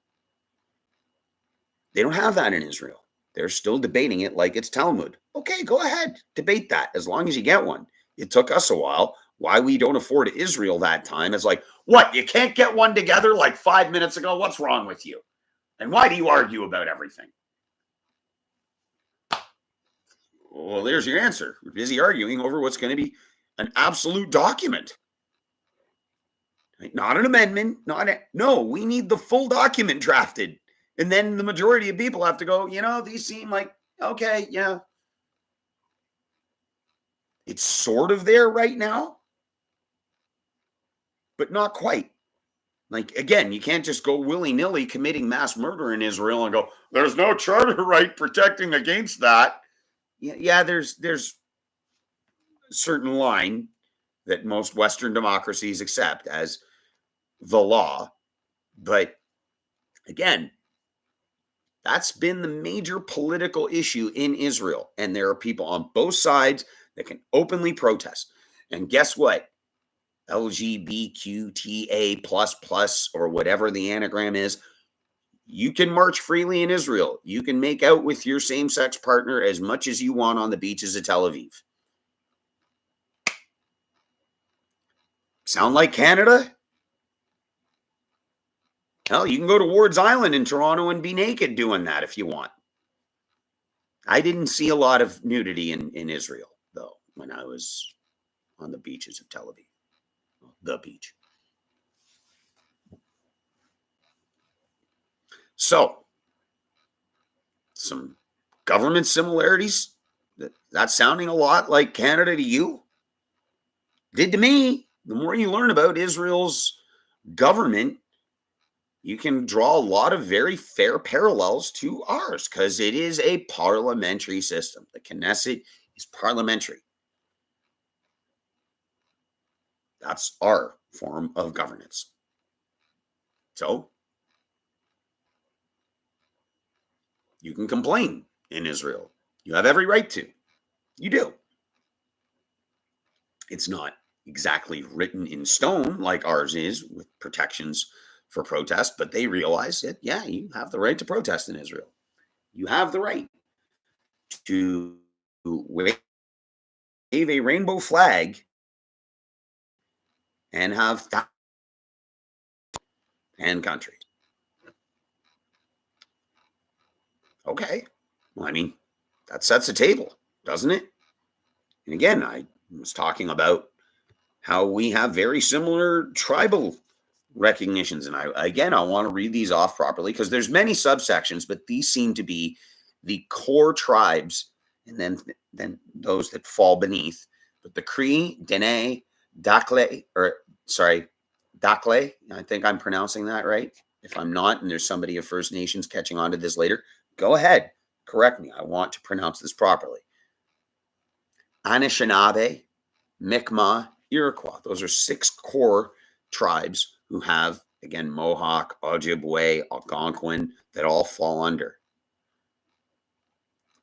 A: They don't have that in Israel. They're still debating it like it's Talmud. Okay, go ahead, debate that as long as you get one. It took us a while. Why we don't afford Israel that time is like, what, you can't get one together like 5 minutes ago? What's wrong with you? And why do you argue about everything? Well, there's your answer. We're busy arguing over what's going to be an absolute document. Not an amendment, no, we need the full document drafted. And then the majority of people have to go, these seem like, okay, yeah. It's sort of there right now, but not quite. Like, again, you can't just go willy-nilly committing mass murder in Israel and go, there's no charter right protecting against that. Yeah, there's a certain line that most Western democracies accept as the law. But again, that's been the major political issue in Israel. And there are people on both sides that can openly protest. And guess what? LGBTQTA++ or whatever the anagram is, you can march freely in Israel. You can make out with your same-sex partner as much as you want on the beaches of Tel Aviv. Sound like Canada? Hell, you can go to Ward's Island in Toronto and be naked doing that if you want. I didn't see a lot of nudity in Israel, though, when I was on the beaches of Tel Aviv. The beach. So, some government similarities. That's sounding a lot like Canada to you? Did to me. The more you learn about Israel's government, you can draw a lot of very fair parallels to ours because it is a parliamentary system. The Knesset is parliamentary. That's our form of governance. So, you can complain in Israel. You have every right to. You do. It's not exactly written in stone like ours is with protections for protest, but they realize that, yeah, you have the right to protest in Israel. You have the right to wave a rainbow flag and have 10 countries. Okay. Well, I mean, that sets a table, doesn't it? And again, I was talking about how we have very similar tribal recognitions. And I want to read these off properly because there's many subsections, but these seem to be the core tribes, and then those that fall beneath. But the Cree, Dene, Dakle, or sorry, Dakle, I think I'm pronouncing that right. If I'm not, and there's somebody of First Nations catching on to this later, go ahead, correct me. I want to pronounce this properly. Anishinaabe, Mi'kmaq, Iroquois. Those are 6 core tribes who have, again, Mohawk, Ojibwe, Algonquin, that all fall under.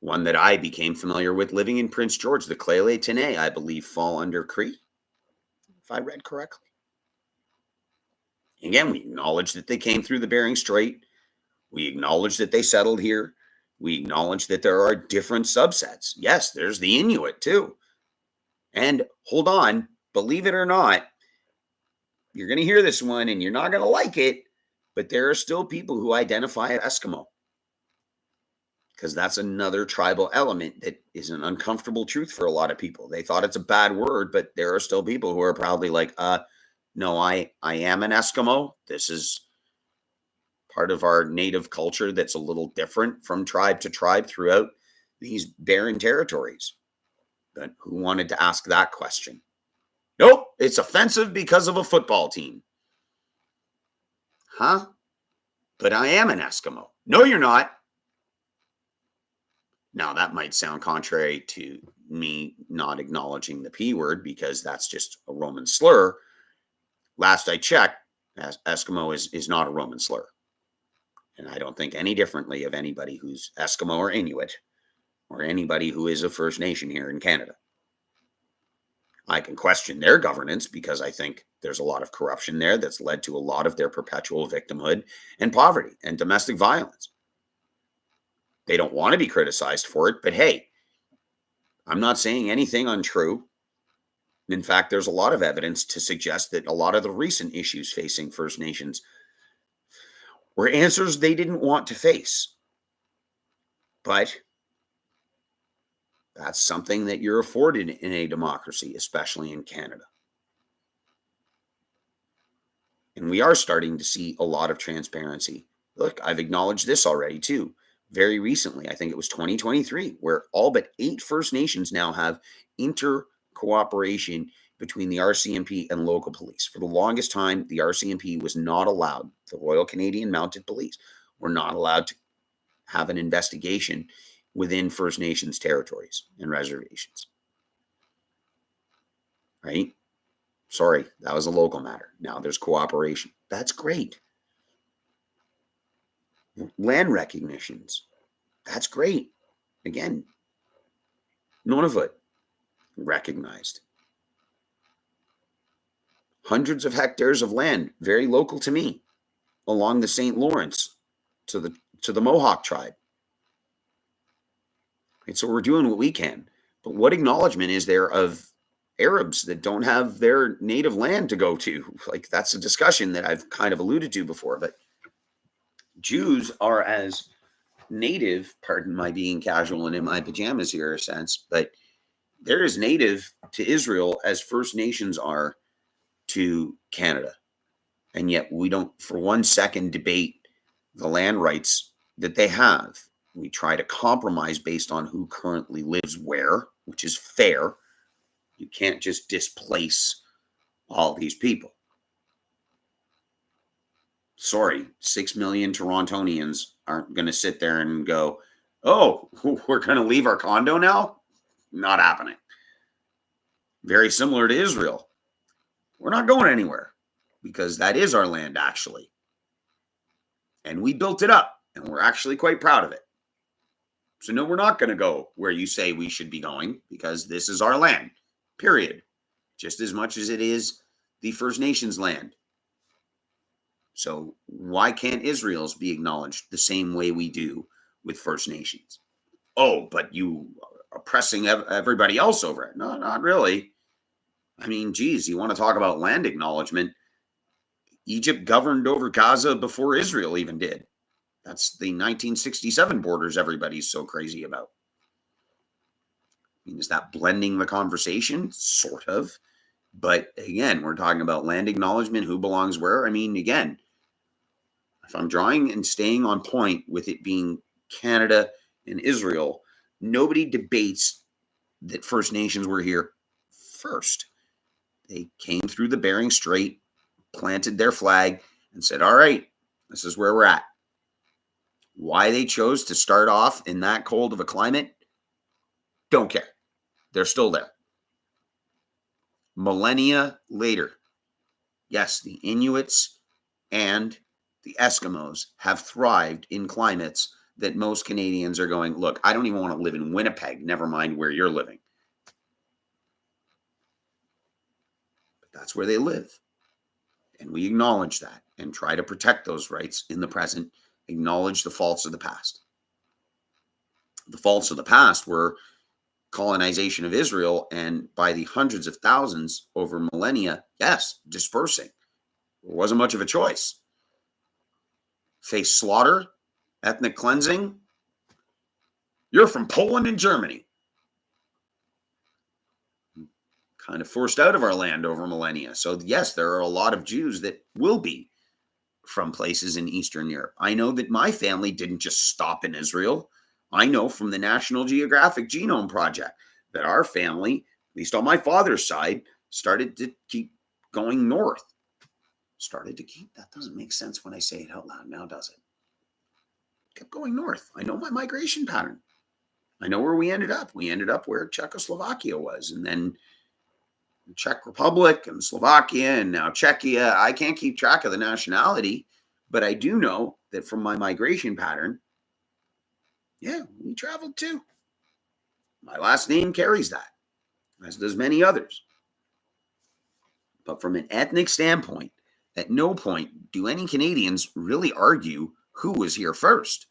A: One that I became familiar with living in Prince George, the Klele Tene, I believe, fall under Cree, if I read correctly. Again, we acknowledge that they came through the Bering Strait. We acknowledge that they settled here. We acknowledge that there are different subsets. Yes, there's the Inuit too. And hold on, believe it or not, you're going to hear this one and you're not going to like it, but there are still people who identify as Eskimo, because that's another tribal element that is an uncomfortable truth for a lot of people. They thought it's a bad word, but there are still people who are proudly like, no, I am an Eskimo. This is part of our native culture that's a little different from tribe to tribe throughout these barren territories. But who wanted to ask that question? Nope, it's offensive because of a football team. Huh? But I am an Eskimo. No, you're not. Now, that might sound contrary to me not acknowledging the P word because that's just a Roman slur. Last I checked, Eskimo is not a Roman slur. And I don't think any differently of anybody who's Eskimo or Inuit or anybody who is a First Nation here in Canada. I can question their governance because I think there's a lot of corruption there that's led to a lot of their perpetual victimhood and poverty and domestic violence. They don't want to be criticized for it, but hey, I'm not saying anything untrue. In fact, there's a lot of evidence to suggest that a lot of the recent issues facing First Nations were answers they didn't want to face. But that's something that you're afforded in a democracy, especially in Canada. And we are starting to see a lot of transparency. Look, I've acknowledged this already too. Very recently, I think it was 2023, where all but 8 First Nations now have inter-cooperation between the RCMP and local police. For the longest time, the RCMP was not allowed, the Royal Canadian Mounted Police were not allowed to have an investigation within First Nations territories and reservations. Right? Sorry, that was a local matter. Now there's cooperation. That's great. Land recognitions. That's great. Again, Nunavut recognized. Hundreds of hectares of land, very local to me, along the St. Lawrence to the Mohawk tribe. Right, so we're doing what we can. But what acknowledgement is there of Arabs that don't have their native land to go to? Like, that's a discussion that I've kind of alluded to before, but Jews are as native, pardon my being casual and in my pajamas here, a sense, but they're as native to Israel as First Nations are to Canada. And yet we don't for one second debate the land rights that they have. We try to compromise based on who currently lives where, which is fair. You can't just displace all these people. Sorry, 6 million Torontonians aren't going to sit there and go, oh, we're going to leave our condo now? Not happening. Very similar to Israel. We're not going anywhere because that is our land, actually. And we built it up, and we're actually quite proud of it. So no, we're not going to go where you say we should be going because this is our land, period. Just as much as it is the First Nations land. So why can't Israel's be acknowledged the same way we do with First Nations? Oh, but you are oppressing everybody else over it. No, not really. I mean, geez, you want to talk about land acknowledgement? Egypt governed over Gaza before Israel even did. That's the 1967 borders everybody's so crazy about. I mean, is that blending the conversation? Sort of. But again, we're talking about land acknowledgement, who belongs where. I mean, again, if I'm drawing and staying on point with it being Canada and Israel, nobody debates that First Nations were here first. They came through the Bering Strait, planted their flag, and said, all right, this is where we're at. Why they chose to start off in that cold of a climate, don't care. They're still there. Millennia later, yes, the Inuits and the Eskimos have thrived in climates that most Canadians are going, look, I don't even want to live in Winnipeg, never mind where you're living. But that's where they live. And we acknowledge that and try to protect those rights in the present, acknowledge the faults of the past. The faults of the past were colonization of Israel, and by the hundreds of thousands over millennia, yes, dispersing. There wasn't much of a choice. Face slaughter, ethnic cleansing. You're from Poland and Germany. Kind of forced out of our land over millennia. So yes, there are a lot of Jews that will be from places in Eastern Europe. I know that my family didn't just stop in Israel. I know from the National Geographic Genome Project that our family, at least on my father's side, started to keep going north. That doesn't make sense when I say it out loud now, does it? Kept going north. I know my migration pattern. I know where we ended up. We ended up where Czechoslovakia was, and then Czech Republic and Slovakia, and now Czechia. I can't keep track of the nationality, but I do know that from my migration pattern, yeah, we traveled too. My last name carries that, as does many others. But from an ethnic standpoint, at no point do any Canadians really argue who was here first.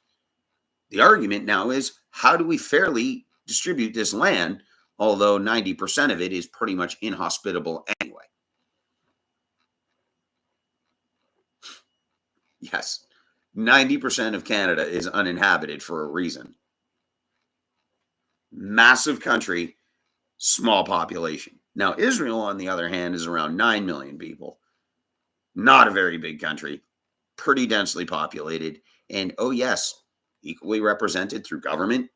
A: The argument now is, how do we fairly distribute this land, although 90% of it is pretty much inhospitable anyway? Yes, 90% of Canada is uninhabited for a reason. Massive country, small population. Now, Israel, on the other hand, is around 9 million people. Not a very big country, pretty densely populated, and oh yes, equally represented through government.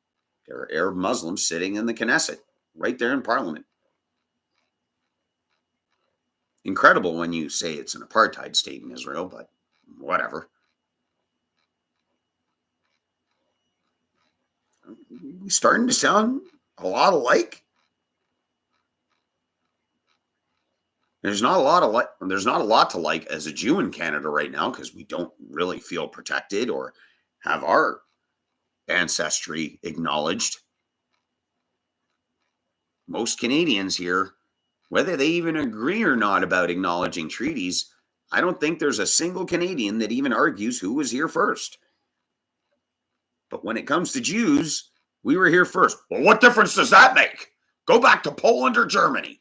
A: There are Arab Muslims sitting in the Knesset, right there in Parliament. Incredible when you say it's an apartheid state in Israel, but whatever. We're starting to sound a lot alike. There's not a lot to like as a Jew in Canada right now, because we don't really feel protected or have our ancestry acknowledged. Most Canadians here, whether they even agree or not about acknowledging treaties, I don't think there's a single Canadian that even argues who was here first. But when it comes to Jews, we were here first. Well, what difference does that make? Go back to Poland or Germany.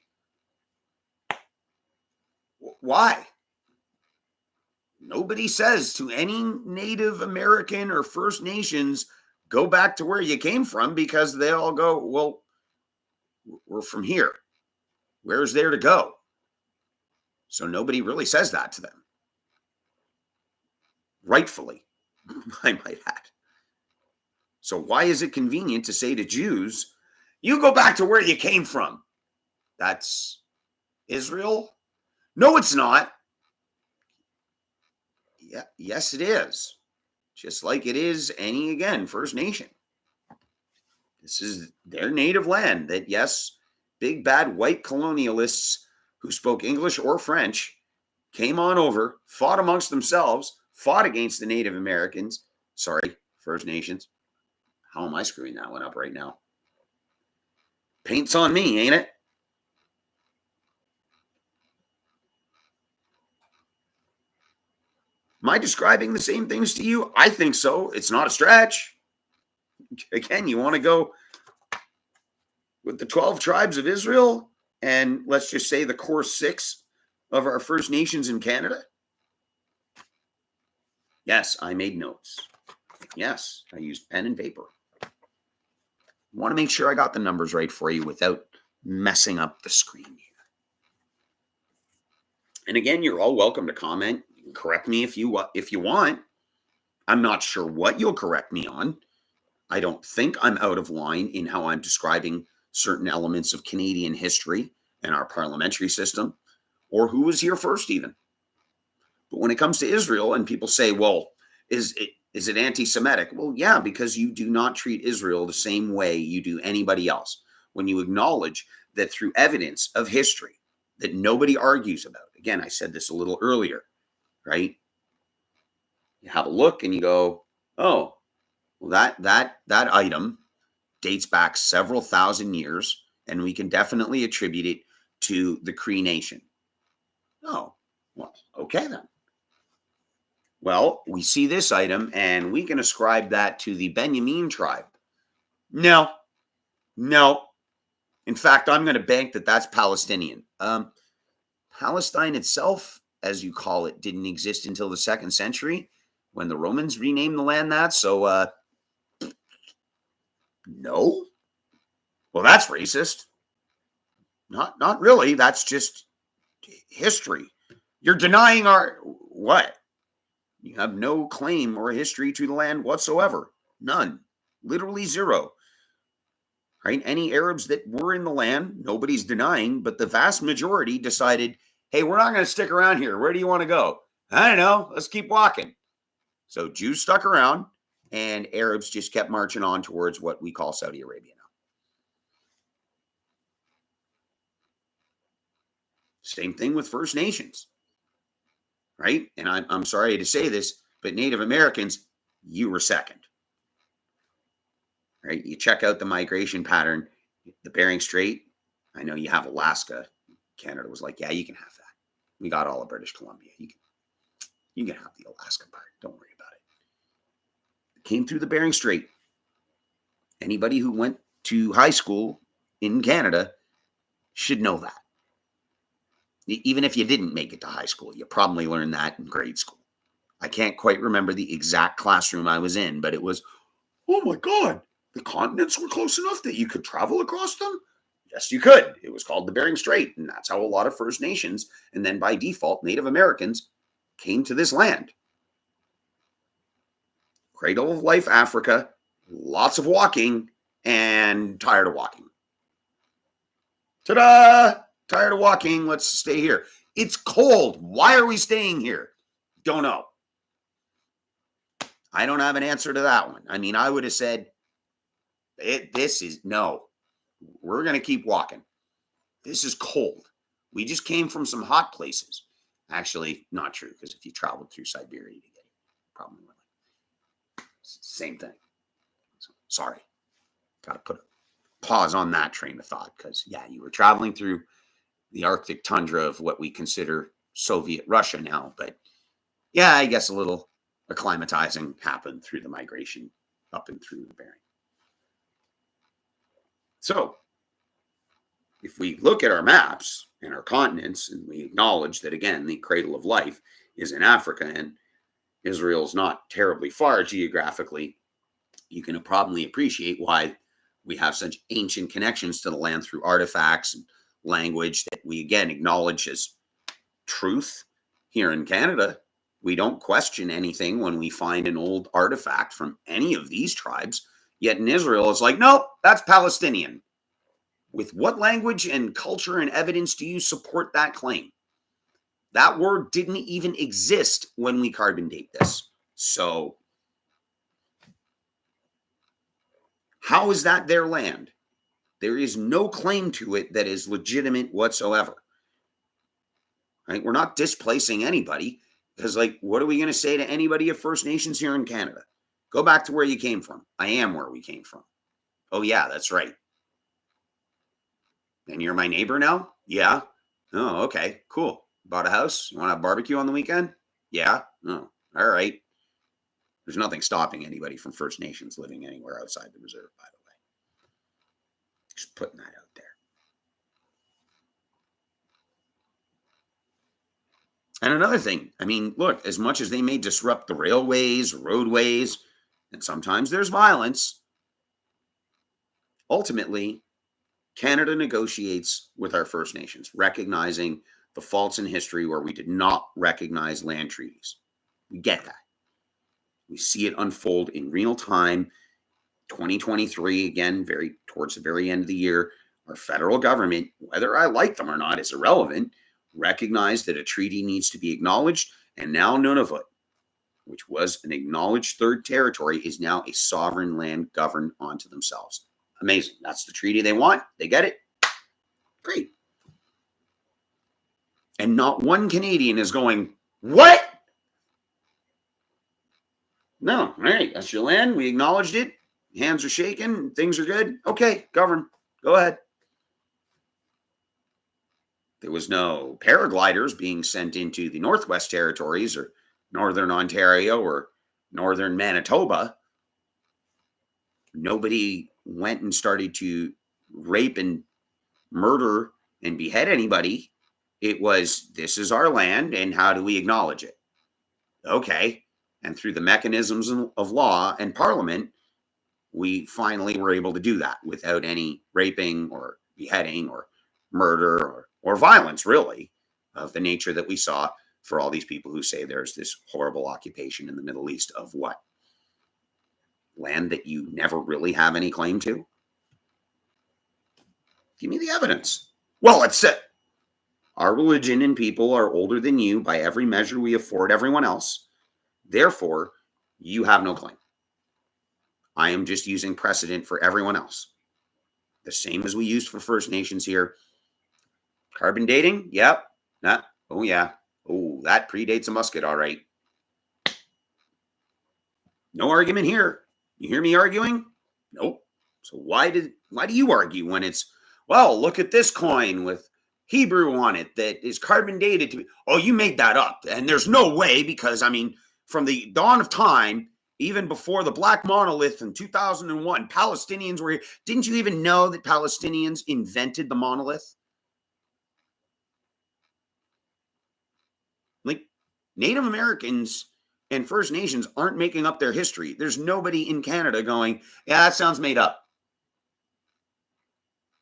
A: Why? Nobody says to any Native American or First Nations, go back to where you came from, because they all go, well, we're from here. Where's there to go? So nobody really says that to them. Rightfully, I might add. So why is it convenient to say to Jews, you go back to where you came from? That's Israel? No, it's not. Yeah, yes, it is. Just like it is any, again, First Nation. This is their native land that, yes, big bad white colonialists who spoke English or French came on over, fought amongst themselves, fought against the Native Americans. Sorry, First Nations. How am I screwing that one up right now? Paint's on me, ain't it? Am I describing the same things to you? I think so. It's not a stretch. Again, you want to go with the 12 tribes of Israel and let's just say the core 6 of our First Nations in Canada? Yes, I made notes. Yes, I used pen and paper. Want to make sure I got the numbers right for you without messing up the screen here. And again, you're all welcome to comment. You can correct me if you want. I'm not sure what you'll correct me on. I don't think I'm out of line in how I'm describing certain elements of Canadian history and our parliamentary system, or who was here first even. But when it comes to Israel and people say, well, is it anti-Semitic? Well, yeah, because you do not treat Israel the same way you do anybody else. When you acknowledge that through evidence of history that nobody argues about, again, I said this a little earlier, right? You have a look and you go, oh, well, that item dates back several thousand years, and we can definitely attribute it to the Cree Nation. Oh, well, okay then. Well, we see this item and we can ascribe that to the Benjamin tribe. No, no. In fact, I'm going to bank that that's Palestinian. Palestine itself, as you call it, didn't exist until the 2nd century when the Romans renamed the land that. So, no. Well, that's racist. Not really. That's just history. You're denying our what? You have no claim or history to the land whatsoever. None. Literally zero. Right? Any Arabs that were in the land, nobody's denying, but the vast majority decided, hey, we're not going to stick around here. Where do you want to go? I don't know. Let's keep walking. So Jews stuck around and Arabs just kept marching on towards what we call Saudi Arabia now. Same thing with First Nations. Right? And I'm sorry to say this, but Native Americans, you were second. Right? You check out the migration pattern, the Bering Strait. I know you have Alaska. Canada was like, yeah, you can have that. We got all of British Columbia. You can have the Alaska part. Don't worry about it. Came through the Bering Strait. Anybody who went to high school in Canada should know that. Even if you didn't make it to high school, you probably learned that in grade school. I can't quite remember the exact classroom I was in, but it was, oh my God, the continents were close enough that you could travel across them? Yes, you could. It was called the Bering Strait, and that's how a lot of First Nations, and then by default, Native Americans, came to this land. Cradle of life, Africa, lots of walking, and tired of walking. Ta-da! Tired of walking, let's stay here. It's cold. Why are we staying here? Don't know. I don't have an answer to that one. I mean, I would have said, no, we're going to keep walking. This is cold. We just came from some hot places. Actually, not true, because if you traveled through Siberia to get it, probably wouldn't. Same thing. So, sorry. Got to put a pause on that train of thought, because, yeah, you were traveling through the Arctic tundra of what we consider Soviet Russia now. But, yeah, I guess a little acclimatizing happened through the migration up and through the Bering. So, if we look at our maps and our continents and we acknowledge that, again, the cradle of life is in Africa and Israel's not terribly far geographically, you can probably appreciate why we have such ancient connections to the land through artifacts and language that we, again, acknowledge as truth. Here in Canada, we don't question anything when we find an old artifact from any of these tribes. Yet in Israel, it's like, nope, that's Palestinian. With what language and culture and evidence do you support that claim? That word didn't even exist when we carbon date this. So how is that their land? There is no claim to it that is legitimate whatsoever. Right? We're not displacing anybody because, like, what are we going to say to anybody of First Nations here in Canada? Go back to where you came from. I am where we came from. Oh, yeah, that's right. And you're my neighbor now? Yeah. Oh, okay, cool. Bought a house? You want to have barbecue on the weekend? Yeah. Oh, all right. There's nothing stopping anybody from First Nations living anywhere outside the reserve, by the way. Just putting that out there. And another thing, I mean, look, as much as they may disrupt the railways, roadways, and sometimes there's violence, ultimately, Canada negotiates with our First Nations, recognizing the faults in history where we did not recognize land treaties. We get that. We see it unfold in real time. 2023, again, very towards the very end of the year, our federal government, whether I like them or not, is irrelevant, recognized that a treaty needs to be acknowledged, and now Nunavut, which was an acknowledged third territory, is now a sovereign land governed onto themselves. Amazing. That's the treaty they want. They get it. Great. And not one Canadian is going, what? No. All right. That's your land. We acknowledged it. Hands are shaking. Things are good. Okay. Govern. Go ahead. There was no paragliders being sent into the Northwest Territories or Northern Ontario or Northern Manitoba. Nobody went and started to rape and murder and behead anybody. It was, this is our land, and how do we acknowledge it? Okay. And through the mechanisms of law and parliament, we finally were able to do that without any raping or beheading or murder or violence, really, of the nature that we saw for all these people who say there's this horrible occupation in the Middle East of what? Land that you never really have any claim to? Give me the evidence. Well, it's it. Our religion and people are older than you by every measure we afford everyone else. Therefore, you have no claim. I am just using precedent for everyone else. The same as we used for First Nations here. Carbon dating? Yep. Oh, yeah. Oh, that predates a musket, all right. No argument here. You hear me arguing? Nope. So why do you argue when it's, well, look at this coin with Hebrew on it that is carbon dated to be, oh, you made that up. And there's no way because, I mean, from the dawn of time, even before the Black Monolith in 2001, Palestinians were here. Didn't you even know that Palestinians invented the monolith? Like, Native Americans and First Nations aren't making up their history. There's nobody in Canada going, yeah, that sounds made up.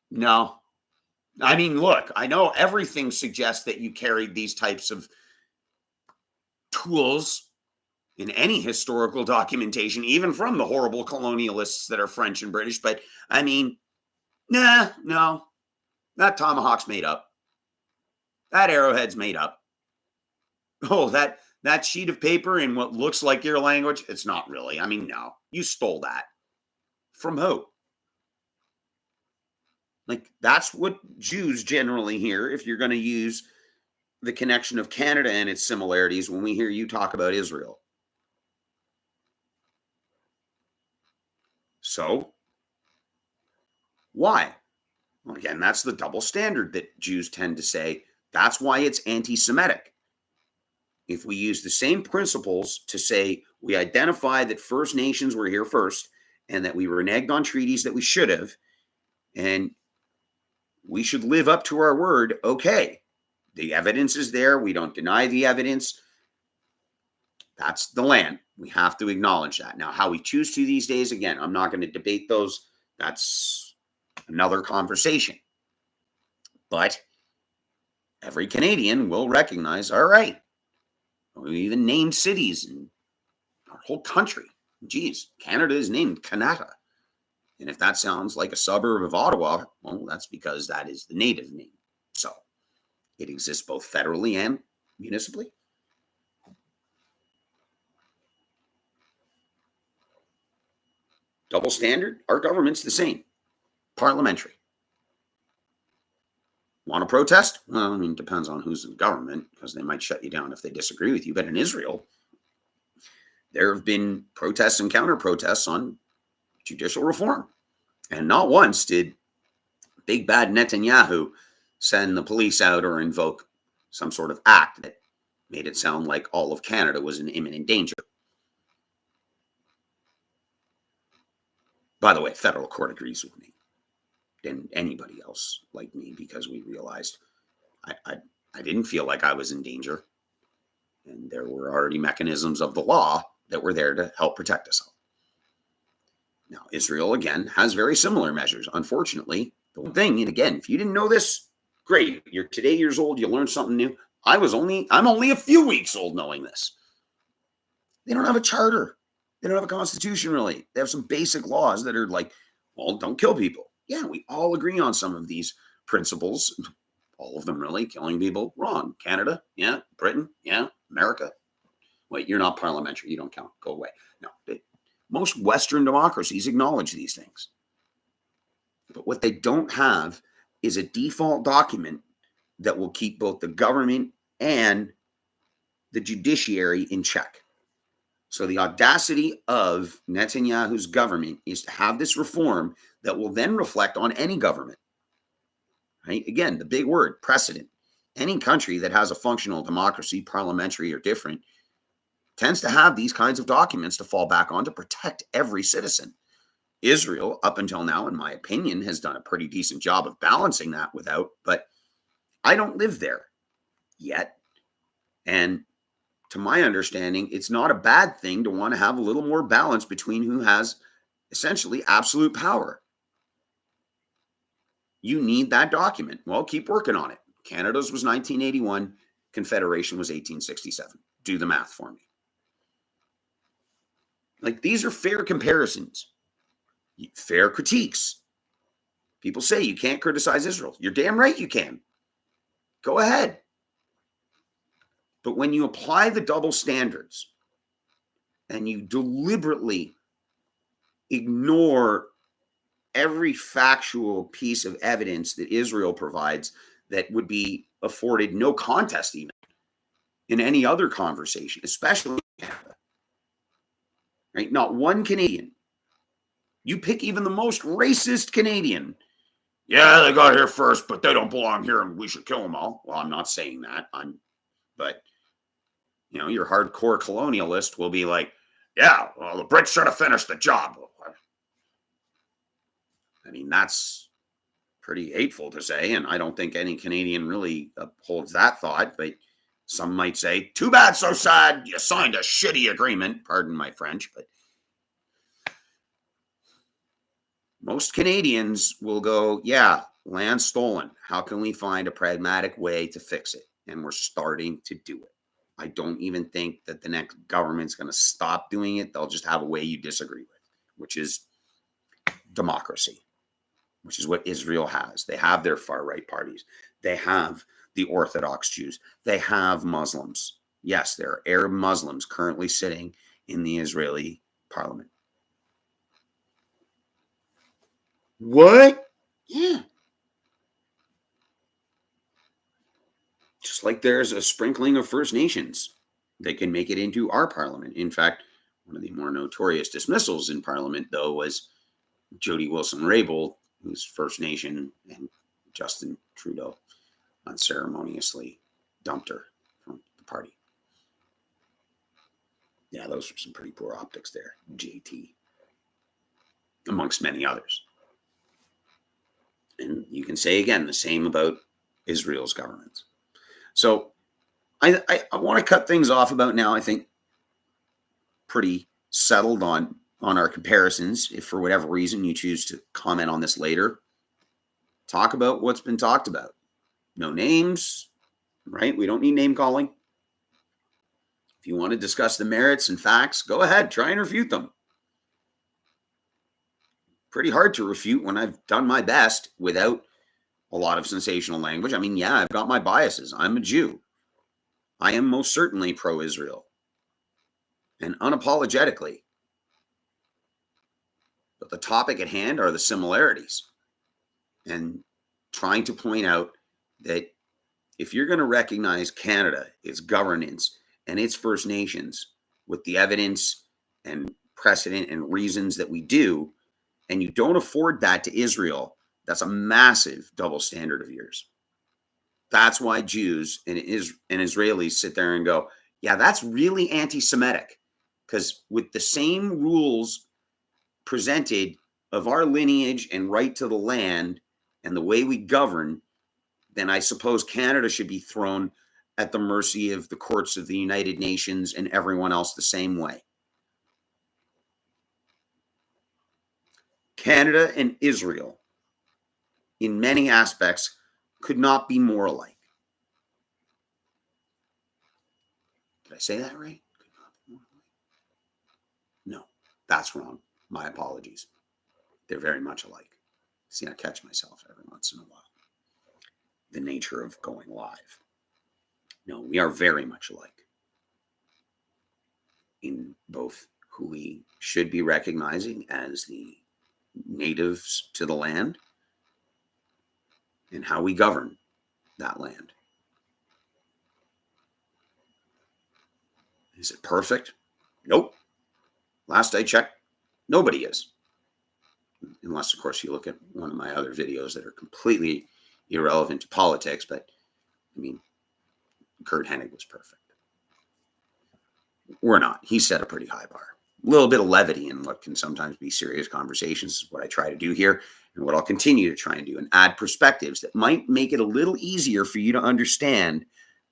A: No. I mean, look, I know everything suggests that you carried these types of tools in any historical documentation, even from the horrible colonialists that are French and British. But I mean, no, that tomahawk's made up. That arrowhead's made up. Oh, that sheet of paper in what looks like your language, it's not really. I mean, no, you stole that. From who? Like, that's what Jews generally hear if you're going to use the connection of Canada and its similarities when we hear you talk about Israel. So, why? Well, again, that's the double standard that Jews tend to say. That's why it's anti-Semitic. If we use the same principles to say we identify that First Nations were here first and that we reneged on treaties that we should have, and we should live up to our word, okay, the evidence is there. We don't deny the evidence. That's the land. We have to acknowledge that. Now, how we choose to these days, again, I'm not going to debate those. That's another conversation. But every Canadian will recognize, all right, we even named cities in our whole country. Geez, Canada is named Canada. And if that sounds like a suburb of Ottawa, well, that's because that is the native name. So it exists both federally and municipally. Double standard, our government's the same. Parliamentary. Want to protest? Well, I mean, it depends on who's in government because they might shut you down if they disagree with you. But in Israel, there have been protests and counter protests on judicial reform. And not once did big bad Netanyahu send the police out or invoke some sort of act that made it sound like all of Canada was in imminent danger. By the way, federal court agrees with me than anybody else like me because we realized I didn't feel like I was in danger. And there were already mechanisms of the law that were there to help protect us all. Now, Israel, again, has very similar measures. Unfortunately, the one thing, and again, if you didn't know this, great. You're today years old, you learned something new. I'm only a few weeks old knowing this. They don't have a charter. They don't have a constitution, really. They have some basic laws that are like, well, don't kill people. Yeah, we all agree on some of these principles. All of them, really. Killing people, wrong. Canada, yeah. Britain, yeah. America. Wait, you're not parliamentary. You don't count. Go away. No. Most Western democracies acknowledge these things. But what they don't have is a default document that will keep both the government and the judiciary in check. So the audacity of Netanyahu's government is to have this reform that will then reflect on any government. Right? Again, the big word, precedent. Any country that has a functional democracy, parliamentary or different, tends to have these kinds of documents to fall back on to protect every citizen. Israel, up until now, in my opinion, has done a pretty decent job of balancing that but I don't live there yet. And to my understanding, it's not a bad thing to want to have a little more balance between who has essentially absolute power. You need that document. Well, keep working on it. Canada's was 1981. Confederation was 1867. Do the math for me. Like, these are fair comparisons, fair critiques. People say you can't criticize Israel. You're damn right you can. Go ahead. But when you apply the double standards and you deliberately ignore every factual piece of evidence that Israel provides that would be afforded no contest even in any other conversation, especially Canada, right? Not one Canadian. You pick even the most racist Canadian. Yeah, they got here first, but they don't belong here and we should kill them all. Well, I'm not saying that. But your hardcore colonialist will be like, yeah, well, the Brits should have finished the job. I mean, that's pretty hateful to say, and I don't think any Canadian really upholds that thought, but some might say, too bad, so sad, you signed a shitty agreement. Pardon my French, but most Canadians will go, yeah, land stolen. How can we find a pragmatic way to fix it? And we're starting to do it. I don't even think that the next government's going to stop doing it. They'll just have a way you disagree with, which is democracy, which is what Israel has. They have their far-right parties. They have the Orthodox Jews. They have Muslims. Yes, there are Arab Muslims currently sitting in the Israeli parliament. What? Yeah. Just like there's a sprinkling of First Nations that can make it into our parliament. In fact, one of the more notorious dismissals in parliament, though, was Jody Wilson-Raybould, who's First Nation, and Justin Trudeau unceremoniously dumped her from the party. Yeah, those were some pretty poor optics there, JT, amongst many others. And you can say again the same about Israel's governments. So I want to cut things off about now. I think pretty settled on our comparisons. If for whatever reason you choose to comment on this later, talk about what's been talked about. No names, right? We don't need name calling. If you want to discuss the merits and facts, go ahead, try and refute them. Pretty hard to refute when I've done my best without a lot of sensational language. I mean, yeah, I've got my biases. I'm a Jew. I am most certainly pro-Israel and unapologetically. But the topic at hand are the similarities and trying to point out that if you're going to recognize Canada, its governance, and its First Nations with the evidence and precedent and reasons that we do, and you don't afford that to Israel, that's a massive double standard of yours. That's why Jews and Israelis sit there and go, yeah, that's really anti-Semitic. Because with the same rules presented of our lineage and right to the land and the way we govern, then I suppose Canada should be thrown at the mercy of the courts of the United Nations and everyone else the same way. Canada and Israel, in many aspects, could not be more alike. Did I say that right? Could not be more alike. No, that's wrong. My apologies. They're very much alike. See, I catch myself every once in a while. The nature of going live. No, we are very much alike in both who we should be recognizing as the natives to the land and how we govern that land. Is it perfect? Nope. Last I checked, nobody is. Unless, of course, you look at one of my other videos that are completely irrelevant to politics. But, I mean, Kurt Hennig was perfect. We're not. He set a pretty high bar. A little bit of levity in what can sometimes be serious conversations is what I try to do here, and what I'll continue to try and do, and add perspectives that might make it a little easier for you to understand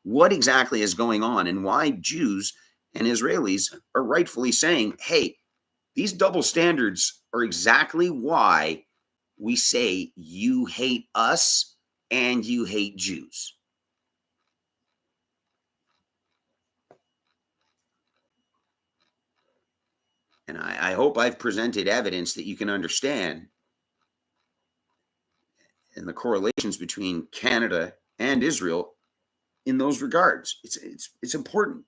A: what exactly is going on and why Jews and Israelis are rightfully saying, hey, these double standards are exactly why we say you hate us and you hate Jews. And I hope I've presented evidence that you can understand and the correlations between Canada and Israel in those regards. It's important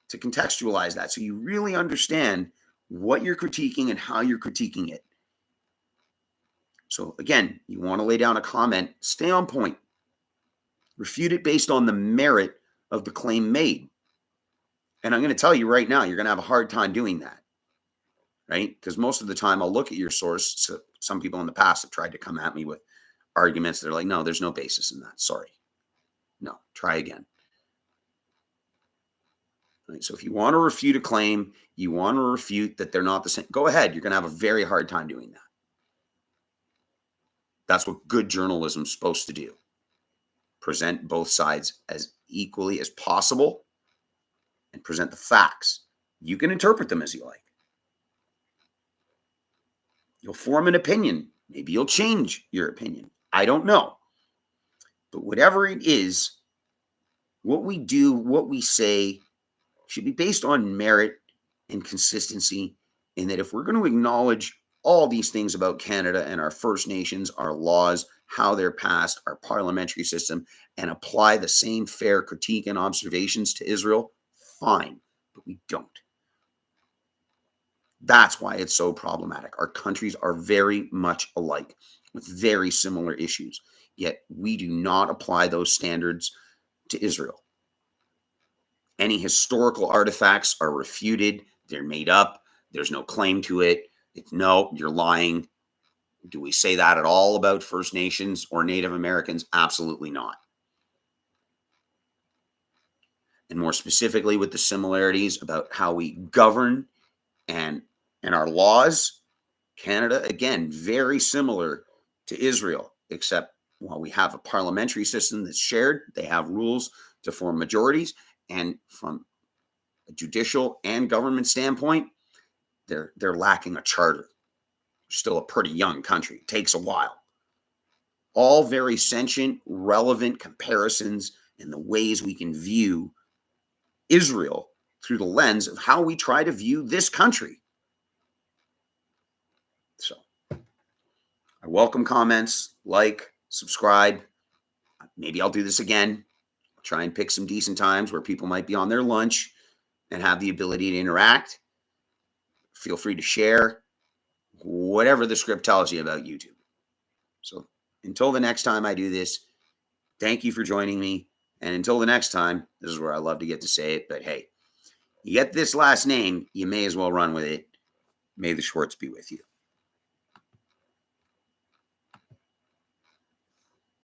A: to contextualize that so you really understand what you're critiquing and how you're critiquing it. So again, you want to lay down a comment, stay on point. Refute it based on the merit of the claim made. And I'm going to tell you right now, you're going to have a hard time doing that, right? Because most of the time I'll look at your source. So some people in the past have tried to come at me with arguments. They're like, no, there's no basis in that. Sorry. No, try again. Right? So if you want to refute a claim, you want to refute that they're not the same, go ahead. You're going to have a very hard time doing that. That's what good journalism is supposed to do. Present both sides as equally as possible and present the facts. You can interpret them as you like. You'll form an opinion. Maybe you'll change your opinion. I don't know. But whatever it is, what we do, what we say should be based on merit and consistency. And that if we're going to acknowledge all these things about Canada and our First Nations, our laws, how they're passed, our parliamentary system, and apply the same fair critique and observations to Israel, fine. But we don't. That's why it's so problematic. Our countries are very much alike with very similar issues, yet we do not apply those standards to Israel. Any historical artifacts are refuted. They're made up. There's no claim to it. No, you're lying. Do we say that at all about First Nations or Native Americans? Absolutely not. And more specifically with the similarities about how we govern and our laws, Canada, again, very similar to Israel, except while we have a parliamentary system that's shared, they have rules to form majorities. And from a judicial and government standpoint, they're lacking a charter. Still a pretty young country. It takes a while. All very sentient, relevant comparisons in the ways we can view Israel through the lens of how we try to view this country. So I welcome comments, like, subscribe. Maybe I'll do this again. I'll try and pick some decent times where people might be on their lunch and have the ability to interact. Feel free to share whatever the script tells you about YouTube. So until the next time I do this, thank you for joining me. And until the next time, this is where I love to get to say it, but hey, you get this last name, you may as well run with it. May the Schwartz be with you.